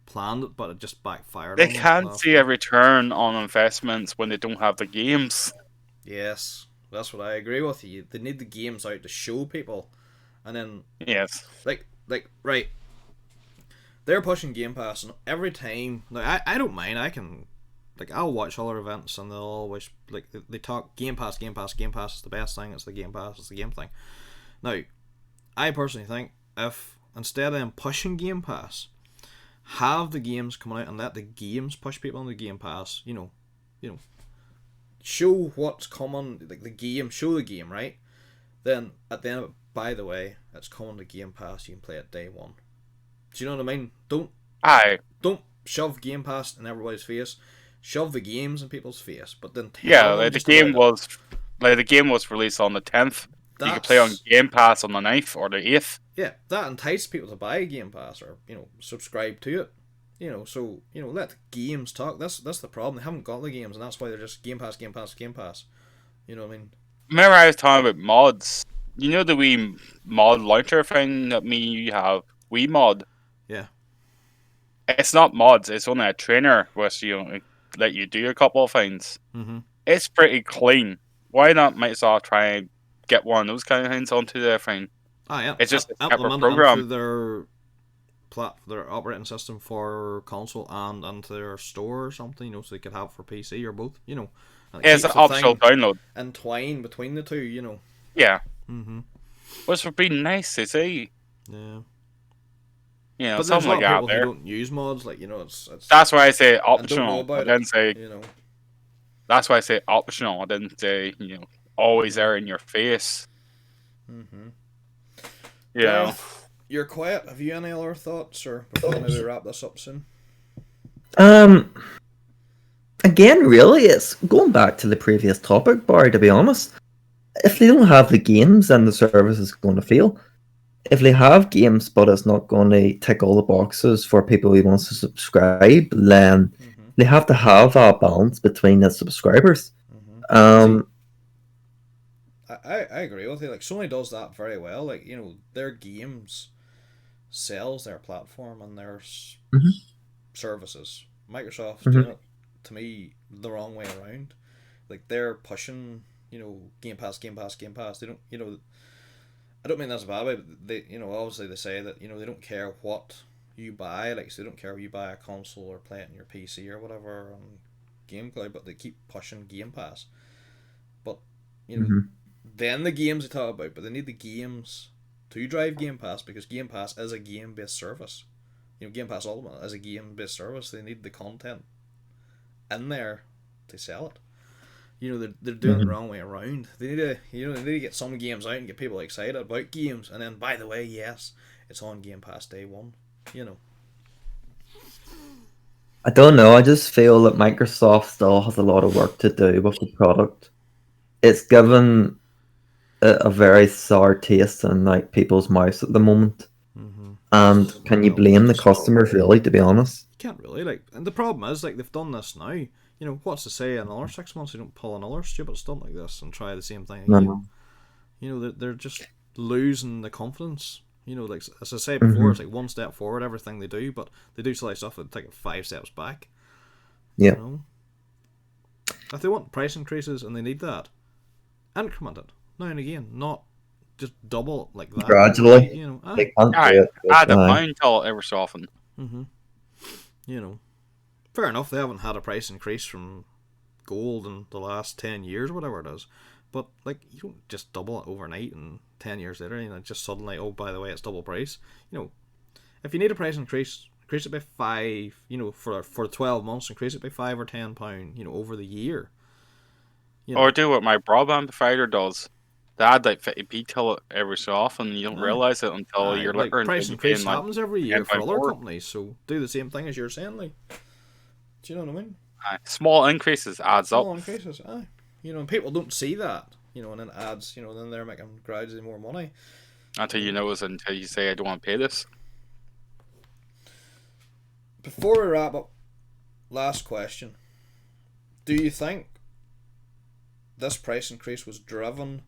planned it, but it just backfired. They on them can't last see week. a return on investments when they don't have the games. Yes, that's what I agree with you. They need the games out to show people, and then Yes. like right, they're pushing Game Pass, and every time, like I don't mind. I can, like, I'll watch other events, and they'll always like they talk Game Pass, Game Pass, Game Pass is the best thing. It's the Game Pass, it's the game thing. Now, I personally think if instead of them pushing Game Pass, have the games come out and let the games push people on the Game Pass. Show what's coming, like the game. Show the game, right? Then at the end of it, by the way, it's coming to Game Pass. You can play it day one. Do you know what I mean? Don't shove Game Pass in everybody's face. Shove the games in people's face, but then tell Yeah, them like just the game about it. was released on the 10th. You That's, could play on Game Pass on the 9th or the 8th. Yeah, that entices people to buy Game Pass or subscribe to it. So let the games talk. That's the problem. They haven't got the games, and that's why they're just Game Pass, Game Pass, Game Pass. You know what I mean? Remember I was talking about mods? You know the wee mod launcher thing that you have? Wii mod? Yeah. It's not mods, it's only a trainer which let you do a couple of things. Mm-hmm. It's pretty clean. Why not Microsoft try and get one of those kind of things onto their thing? Yeah. It's just a separate implement program. into their operating system for console and into their store or something, so they could have for PC or both, and it It's an keeps the optional thing download. entwined between the two, Yeah. Mm-hmm. Which would be nice to see. Yeah. But there's a something lot like of that people there. who don't use mods, like it's. That's why I say and don't know optional. I about didn't it, say that's why I say optional. I didn't say, always there in your face. Mm-hmm. Yeah. Gareth, you're quiet. Have you any other thoughts, or before maybe wrap this up soon? Again, really, it's going back to the previous topic, Barry, to be honest. If they don't have the games, then the service is going to fail. If they have games, but it's not going to tick all the boxes for people who want to subscribe, then they have to have a balance between the subscribers. I agree with you. Like, Sony does that very well. Like, their games sells their platform and their services. Microsoft's doing it, to me, the wrong way around. Like, they're pushing, Game Pass, Game Pass, Game Pass. They don't, I don't mean that's a bad way, but they, obviously they say that, they don't care what you buy. Like, so they don't care if you buy a console or play it on your PC or whatever on GameCloud, but they keep pushing Game Pass. But, then the games they talk about, but they need the games to drive Game Pass, because Game Pass is a game-based service. Game Pass Ultimate is a game-based service. They need the content in there to sell it. They're doing it the wrong way around. They need to, they need to get some games out and get people excited about games, and then, by the way, yes, it's on Game Pass day one. I don't know. I just feel that Microsoft still has a lot of work to do with the product. It's given a very sour taste in people's mouths at the moment. And can you blame the customers, really, to be honest? can't really, like, and the problem is, like, they've done this now. You know, what's to say in another 6 months they don't pull another stupid stunt like this and try the same thing again? No. You know, they're just losing the confidence. You know, like, as I said before, it's like one step forward, everything they do, but they do silly stuff that take it 5 steps back. Yeah. You know? If they want price increases and they need that, increment it now and again, not just double it like that. Gradually. You know, They can't do Aye, it. add a Aye. pound till every so often. you know, fair enough. They haven't had a price increase from gold in the last 10 years, whatever it is. But, like, you don't just double it overnight and 10 years later, you know, just suddenly, oh, by the way, it's double price. You know, if you need a price increase it by 5, you know, for 12 months, increase it by £5 or £10, you know, over the year. You know, Or do what my broadband provider does. They add like 50p till it every so often. You don't realise it until you're like, literally price increase paying, happens every year for other £10.4. companies, so do the same thing as you're saying, like. Do you know what I mean? Aye. Small increases adds Small up. increases, aye. You know, and people don't see that. You know, and then ads, you know, then they're making gradually more money. Until you notice, until you say, I don't want to pay this. Before we wrap up, last question. Do you think this price increase was driven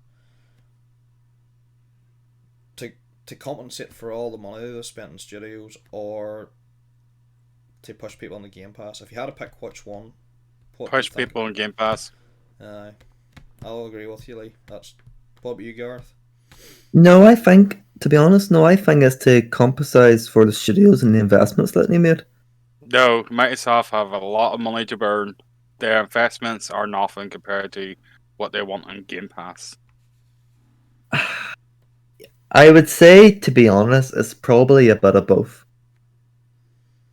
to compensate for all the money they spent in studios, or to push people on the Game Pass? If you had to pick which one, what do you Push think? people on Game Pass. I'll agree with you, Lee. What about you, Gareth? No, I think, to be honest, it's to compensate for the studios and the investments that they made. No, Microsoft have a lot of money to burn. Their investments are nothing compared to what they want on Game Pass. I would say, to be honest, it's probably a bit of both.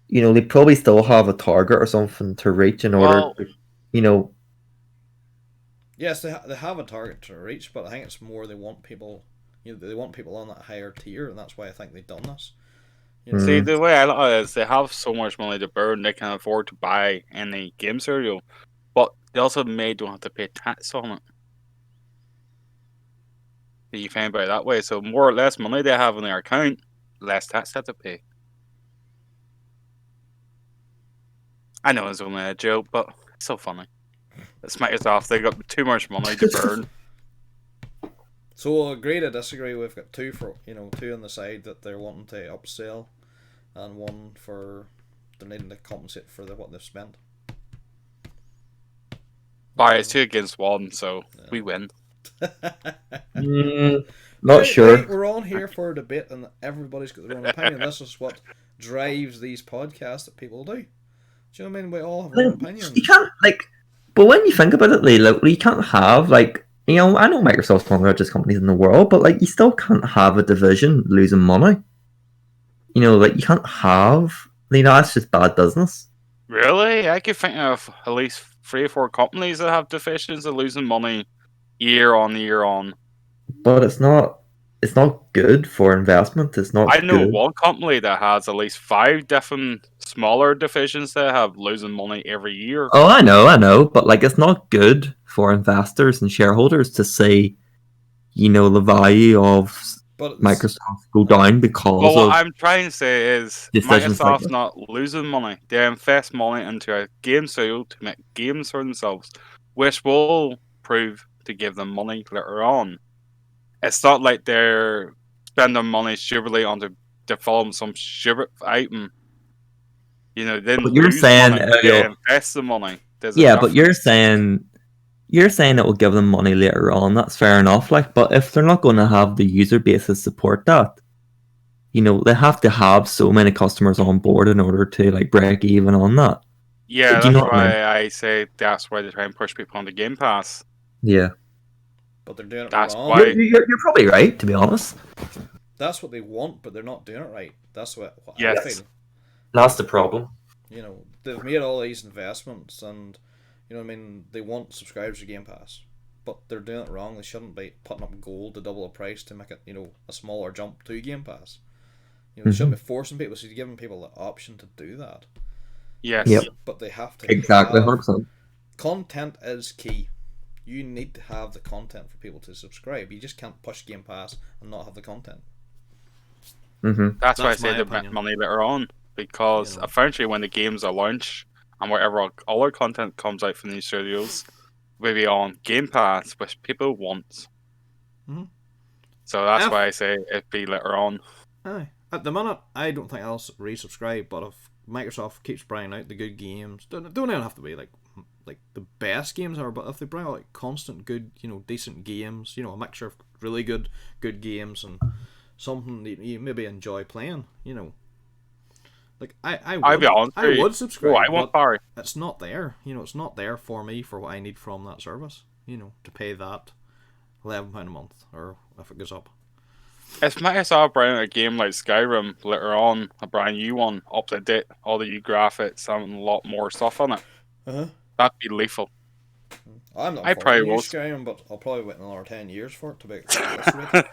You know, they probably still have a target or something to reach in order to, you know. Yes, they have a target to reach, but I think it's more they want people, you know, they want people on that higher tier, and that's why I think they've done this. You know? See, the way I look at it is they have so much money to burn, they can afford to buy any game studio, but they also don't have to pay tax on it. You find about it that way, so more or less money they have in their account, less tax they have to pay. I know it's only a joke, but it's so funny. It's Microsoft, they got too much money to burn. So we'll agree to disagree. We've got two on the side that they're wanting to upsell, and one for they're needing to compensate for what they've spent. But it's 2 against 1, so we win. Not sure. Right, we're on here for a debate, and everybody's got their own opinion. This is what drives these podcasts that people do. Do you know what I mean? We all have our own opinions. You can't, like, but when you think about it, Lee, like, you can't have, like, you know, I know Microsoft's one of the richest companies in the world, but, like, you still can't have a division losing money. You know, like, you can't have, you know, that's just bad business. Really? I could think of at least 3 or 4 companies that have divisions of losing money year on year on. But it's not good for investment. It's not I know good. one company that has at least 5 different smaller divisions that have losing money every year. Oh, I know, but, like, it's not good for investors and shareholders to see, you know, the value of Microsoft go down because what of I'm trying to say is decisions like Microsoft's this. not losing money. They invest money into a game studio to make games for themselves, which will prove to give them money later on. It's not like they're spending money stupidly on to develop some stupid item. You know, they didn't But you're lose saying, money. They invest the money. There's a yeah, but you're difference. saying it will give them money later on. That's fair enough. Like, but if they're not going to have the user base to support that, you know, they have to have so many customers on board in order to, like, break even on that. Yeah, Do you that's know what I mean? why I say that's why they try and push people on the Game Pass. Yeah, But they're doing it That's wrong. why- you're probably right, to be honest. That's what they want, but they're not doing it right. That's what I Yes. feel. That's the problem. You know, they've made all these investments, and you know what I mean, they want subscribers to Game Pass, but they're doing it wrong. They shouldn't be putting up gold to double the price to make it, you know, a smaller jump to Game Pass. You know, they shouldn't be forcing people. So you're giving people the option to do that. Yes. Yep. But they have to. Exactly, have- 100%. Content is key. You need to have the content for people to subscribe. You just can't push Game Pass and not have the content. Mm-hmm. That's why I That's say my they make opinion. money later on. because You know. eventually when the games are launched and whatever other content comes out from these studios, will be on Game Pass, which people want. Mhm. So that's If- why I say it'd be later on. Aye. At the minute, I don't think I'll resubscribe. But if Microsoft keeps bringing out the good games, don't even have to be like the best games are, but if they bring out like constant good, decent games, a mixture of really good games and something that you maybe enjoy playing, like I'll be honest I with you. would Oh, subscribe, I want but Barry. it's not there. It's not there for me for what I need from that service. To pay that £11 a month, or if it goes up. If Microsoft bring out a game like Skyrim later on, a brand new one, up to date, all the new graphics, and a lot more stuff on it, that'd be lethal. I'm not I for probably the new will. Skyrim, but I'll probably wait another 10 years for it to be at this rate.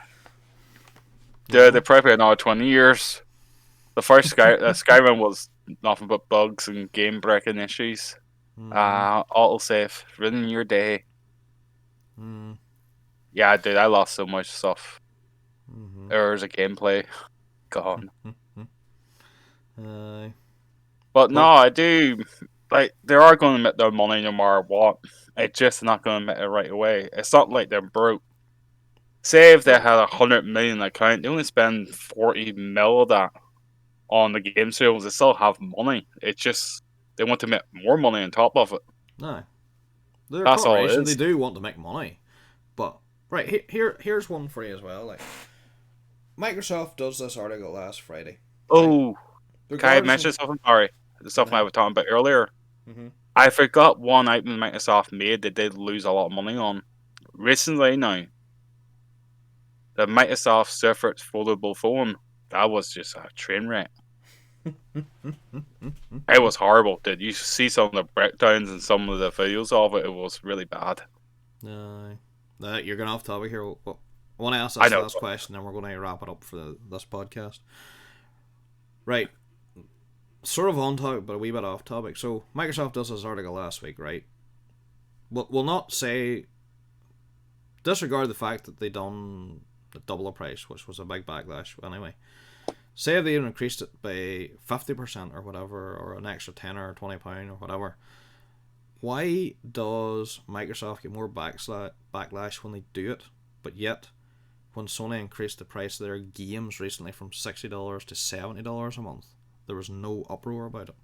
Dude, they probably another 20 years. The first Skyrim was nothing but bugs and game breaking issues. Autosave, ruining your day. Mm. Yeah, dude, I lost so much stuff. Mm-hmm. Errors of gameplay. Gone. Aye. But no, I do. Like, they are going to make their money no matter what. It's just not going to make it right away. It's not like they're broke. Say if they had 100 million account, they only spend 40 mil of that on the game sales. They still have money. It's just they want to make more money on top of it. No. They're a That's all it corporation, is. they do want to make money. But, right, here's one for you as well. Like, Microsoft does this article last Friday. Oh, can I Regardless mention of- something? Sorry, the stuff I was talking about earlier. Mhm. I forgot one item Microsoft made they did lose a lot of money on. Recently now, the Microsoft Surface foldable phone, that was just a train wreck. It was horrible. Did you see some of the breakdowns and some of the videos of it? It was really bad. You're going off topic here. I want to ask I this know. last question, and we're going to wrap it up for this podcast. Right. Sort of on topic, but a wee bit off topic. So, Microsoft does this article last week, right? We'll not say... Disregard the fact that they done the double the price, which was a big backlash. Anyway, say if they increased it by 50% or whatever, or an extra £10 or £20 or whatever, why does Microsoft get more backlash when they do it, but yet when Sony increased the price of their games recently from $60 to $70 a month, there was no uproar about it?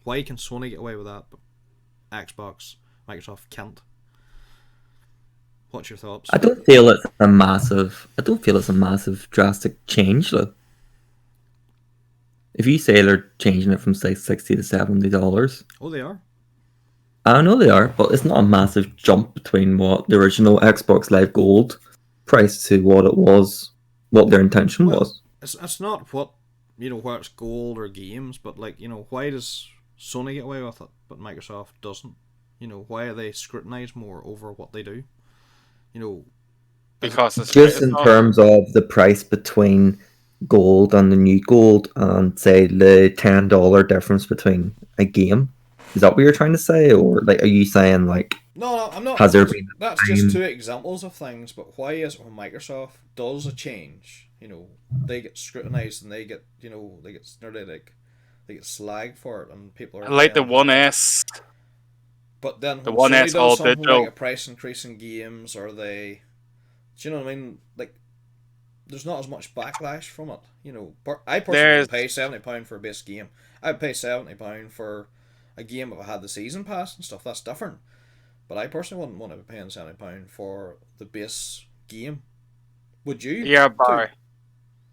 Why can Sony get away with that, but Xbox, Microsoft can't? What's your thoughts? I don't feel it's a massive drastic change though. If you say they're changing it from say $60 to $70, Oh, they are. I know they are, but it's not a massive jump between what the original Xbox Live Gold price to what it was, what their intention was. It's not what where it's gold or games, but why does Sony get away with it, but Microsoft doesn't? Why are they scrutinized more over what they do? Because it's Just in terms of the price between gold and the new gold, and say the $10 difference between a game. Is that what you're trying to say, or like, are you saying like? No, I'm not. Has there been? That's just two examples of things. But why is it when Microsoft does a change, they get scrutinized and they get, they get slagged for it, and people are like the saying, One S. But then The when One Sony S does all something digital. like a price increase in games, or they, do you know what I mean? Like, there's not as much backlash from it. I personally would pay £70 for a base game. I'd pay £70 for a game if I had the season pass and stuff. That's different. But I personally wouldn't want to be paying £70 for the base game. Would you? Yeah, Barry.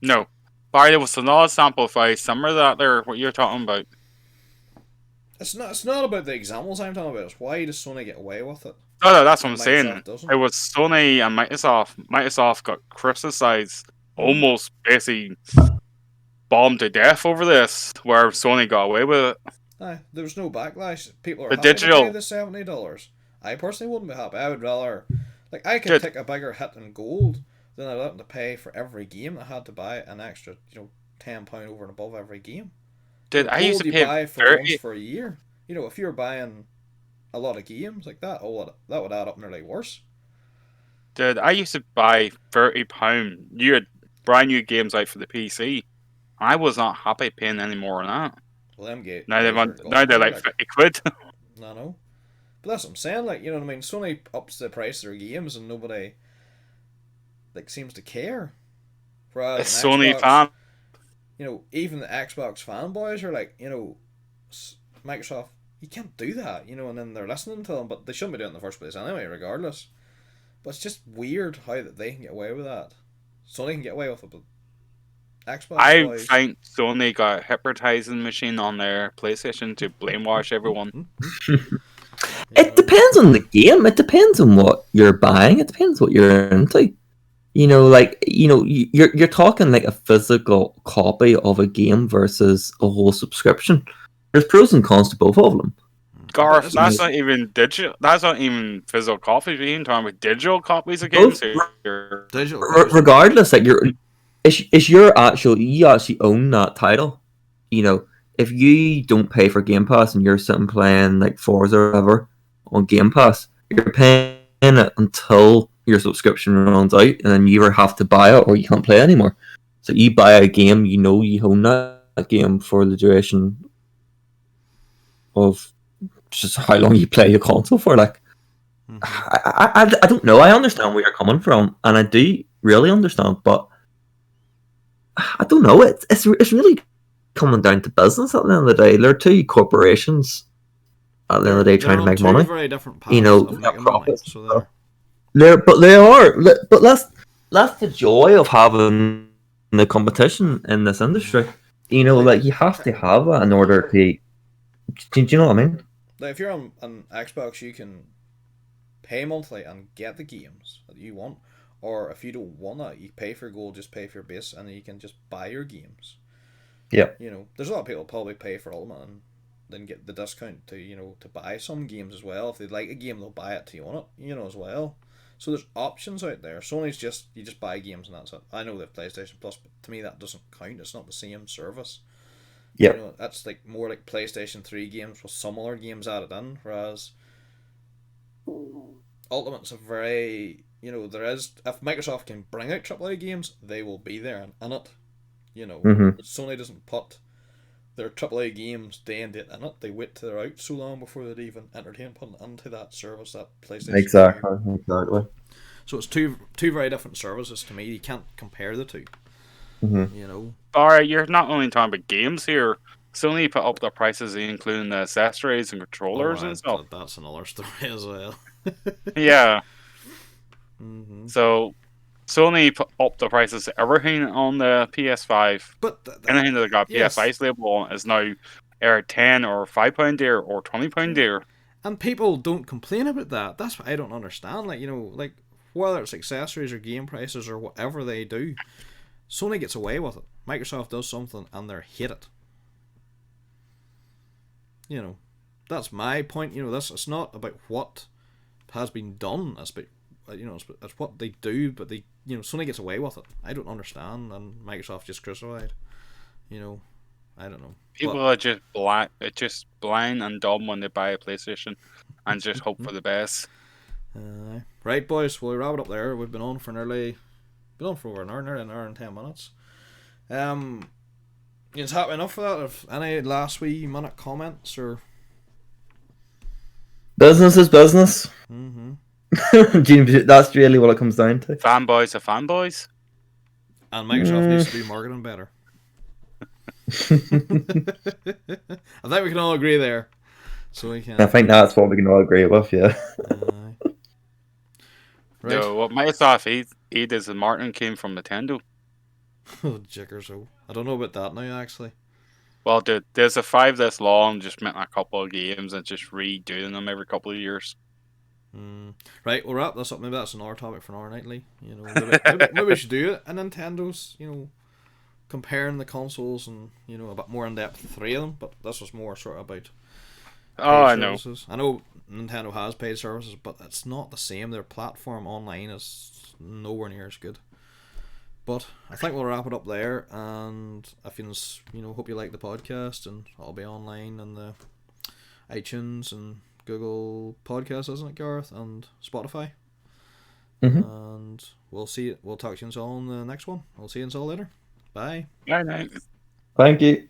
No. Barry, there was another sample size. Summer that there, what you're talking about. It's not about the examples I'm talking about. It's why does Sony get away with it? No, that's what I'm Microsoft saying. doesn't. It was Sony and Microsoft. Microsoft got criticized, almost basically bombed to death over this, where Sony got away with it. Aye, there was no backlash. People are The happy digital. to pay the $70. I personally wouldn't be happy. I would rather, I could take a bigger hit in gold than I'd have to pay for every game. I had to buy an extra, £10 over and above every game. Dude, I used to you pay buy for 30. once for a year. If you're buying a lot of games like that, that would add up nearly worse. Dude, I used to buy £30. You had brand new games out for the PC. I was not happy paying any more on that. Well, them get Now they guys are want, now gone they're now, like 50 quid. I know. But that's what I'm saying. Like, you know what I mean? Sony ups the price of their games, and nobody like seems to care. A Whereas an Sony Xbox, fan. you know, even the Xbox fanboys are like, you know, Microsoft, you can't do that, you know, and then they're listening to them, but they shouldn't be doing it in the first place anyway, regardless. But it's just weird how that they can get away with that. Sony can get away with it, but Xbox I boys. think Sony got a hypnotizing machine on their PlayStation to brainwash everyone. It depends on the game. It depends on what you're buying. It depends what you're into. You know, like, you know, you're talking like a physical copy of a game versus a whole subscription. There's pros and cons to both of them. Garth, But that's not even digital. That's not even physical copies. We're even talking about digital copies of games here. Digital copies. Regardless, like it's your actual, you actually own that title. You know, if you don't pay for Game Pass and you're sitting playing like Forza or whatever on Game Pass, you're paying it until your subscription runs out, and then you either have to buy it or you can't play anymore. So you buy a game, you know you own that game for the duration of just how long you play your console for. Like, I don't know. I understand where you're coming from, and I do really understand, but I don't know. It's really coming down to business at the end of the day. They're two corporations at the end of the day trying to make money. Very different paths You know, of not making money, profits. so They are. But that's the joy of having the competition in this industry. You know, like you have to have it in order to. Do you know what I mean? Like if you're on Xbox, you can pay monthly and get the games that you want, or if you don't want it, you pay for gold, just pay for your base, and then you can just buy your games. Yeah. You know, there's a lot of people probably pay for Ultimate and then get the discount to, you know, to buy some games as well. If they like a game, they'll buy it to you on it, you know, as well. So there's options out there. Sony's just, you just buy games and that's it. I know they have PlayStation Plus, but to me that doesn't count. It's not the same service. Yeah. You know, that's like more like PlayStation 3 games with some other games added in, whereas Ultimate's a very, you know, there is, if Microsoft can bring out AAA games, they will be there and in it. You know, Sony doesn't put their AAA games day and date in it. They wait till they're out so long before they'd even entertain putting into that service, that PlayStation 2. Exactly. So it's two very different services to me. You can't compare the two. You know. Alright, you're not only talking about games here. Sony put up their prices, including the accessories and controllers and stuff. That's another story as well. Yeah. So Sony put up the prices of everything on the PS5. But anything that got PS5's label on is now either £10 or £5 dear or £20 dear. And people don't complain about that. That's what I don't understand. Like, you know, like whether it's accessories or game prices or whatever they do, Sony gets away with it. Microsoft does something and they hate it. You know, that's my point. You know, it's not about what has been done. It's about, you know, it's what they do. But they, you know, Sony gets away with it. I don't understand, and Microsoft just crucified. You know, I don't know. People are just blind and dumb when they buy a PlayStation, and just hope for the best. Right, boys. We'll wrap it up there. We've been on for over an hour and 10 minutes. You happy enough for that? If any last wee minute comments or business is business. That's really what it comes down to. Fanboys are fanboys, and Microsoft needs to do marketing better. I think we can all agree there. So we can. I think that's what we can all agree with. Yeah. Right. So what Microsoft did is the marketing came from Nintendo. Oh, jicker, so I don't know about that now, actually. Well, dude, there's a 5 this long, just meant a couple of games and just redoing them every couple of years. Right, we'll wrap this up. Maybe that's another topic for another nightly. You know, maybe we should do it. And Nintendo's, you know, comparing the consoles and, you know, a bit more in depth, the three of them. But this was more sort of about. I know. I know Nintendo has paid services, but it's not the same. Their platform online is nowhere near as good. But I think we'll wrap it up there, and if you know, hope you like the podcast, and I'll be online on the iTunes and Google Podcasts, isn't it, Gareth, and Spotify. And we'll talk to you all in the next one. We'll see you all later. Bye. Bye. Thank you.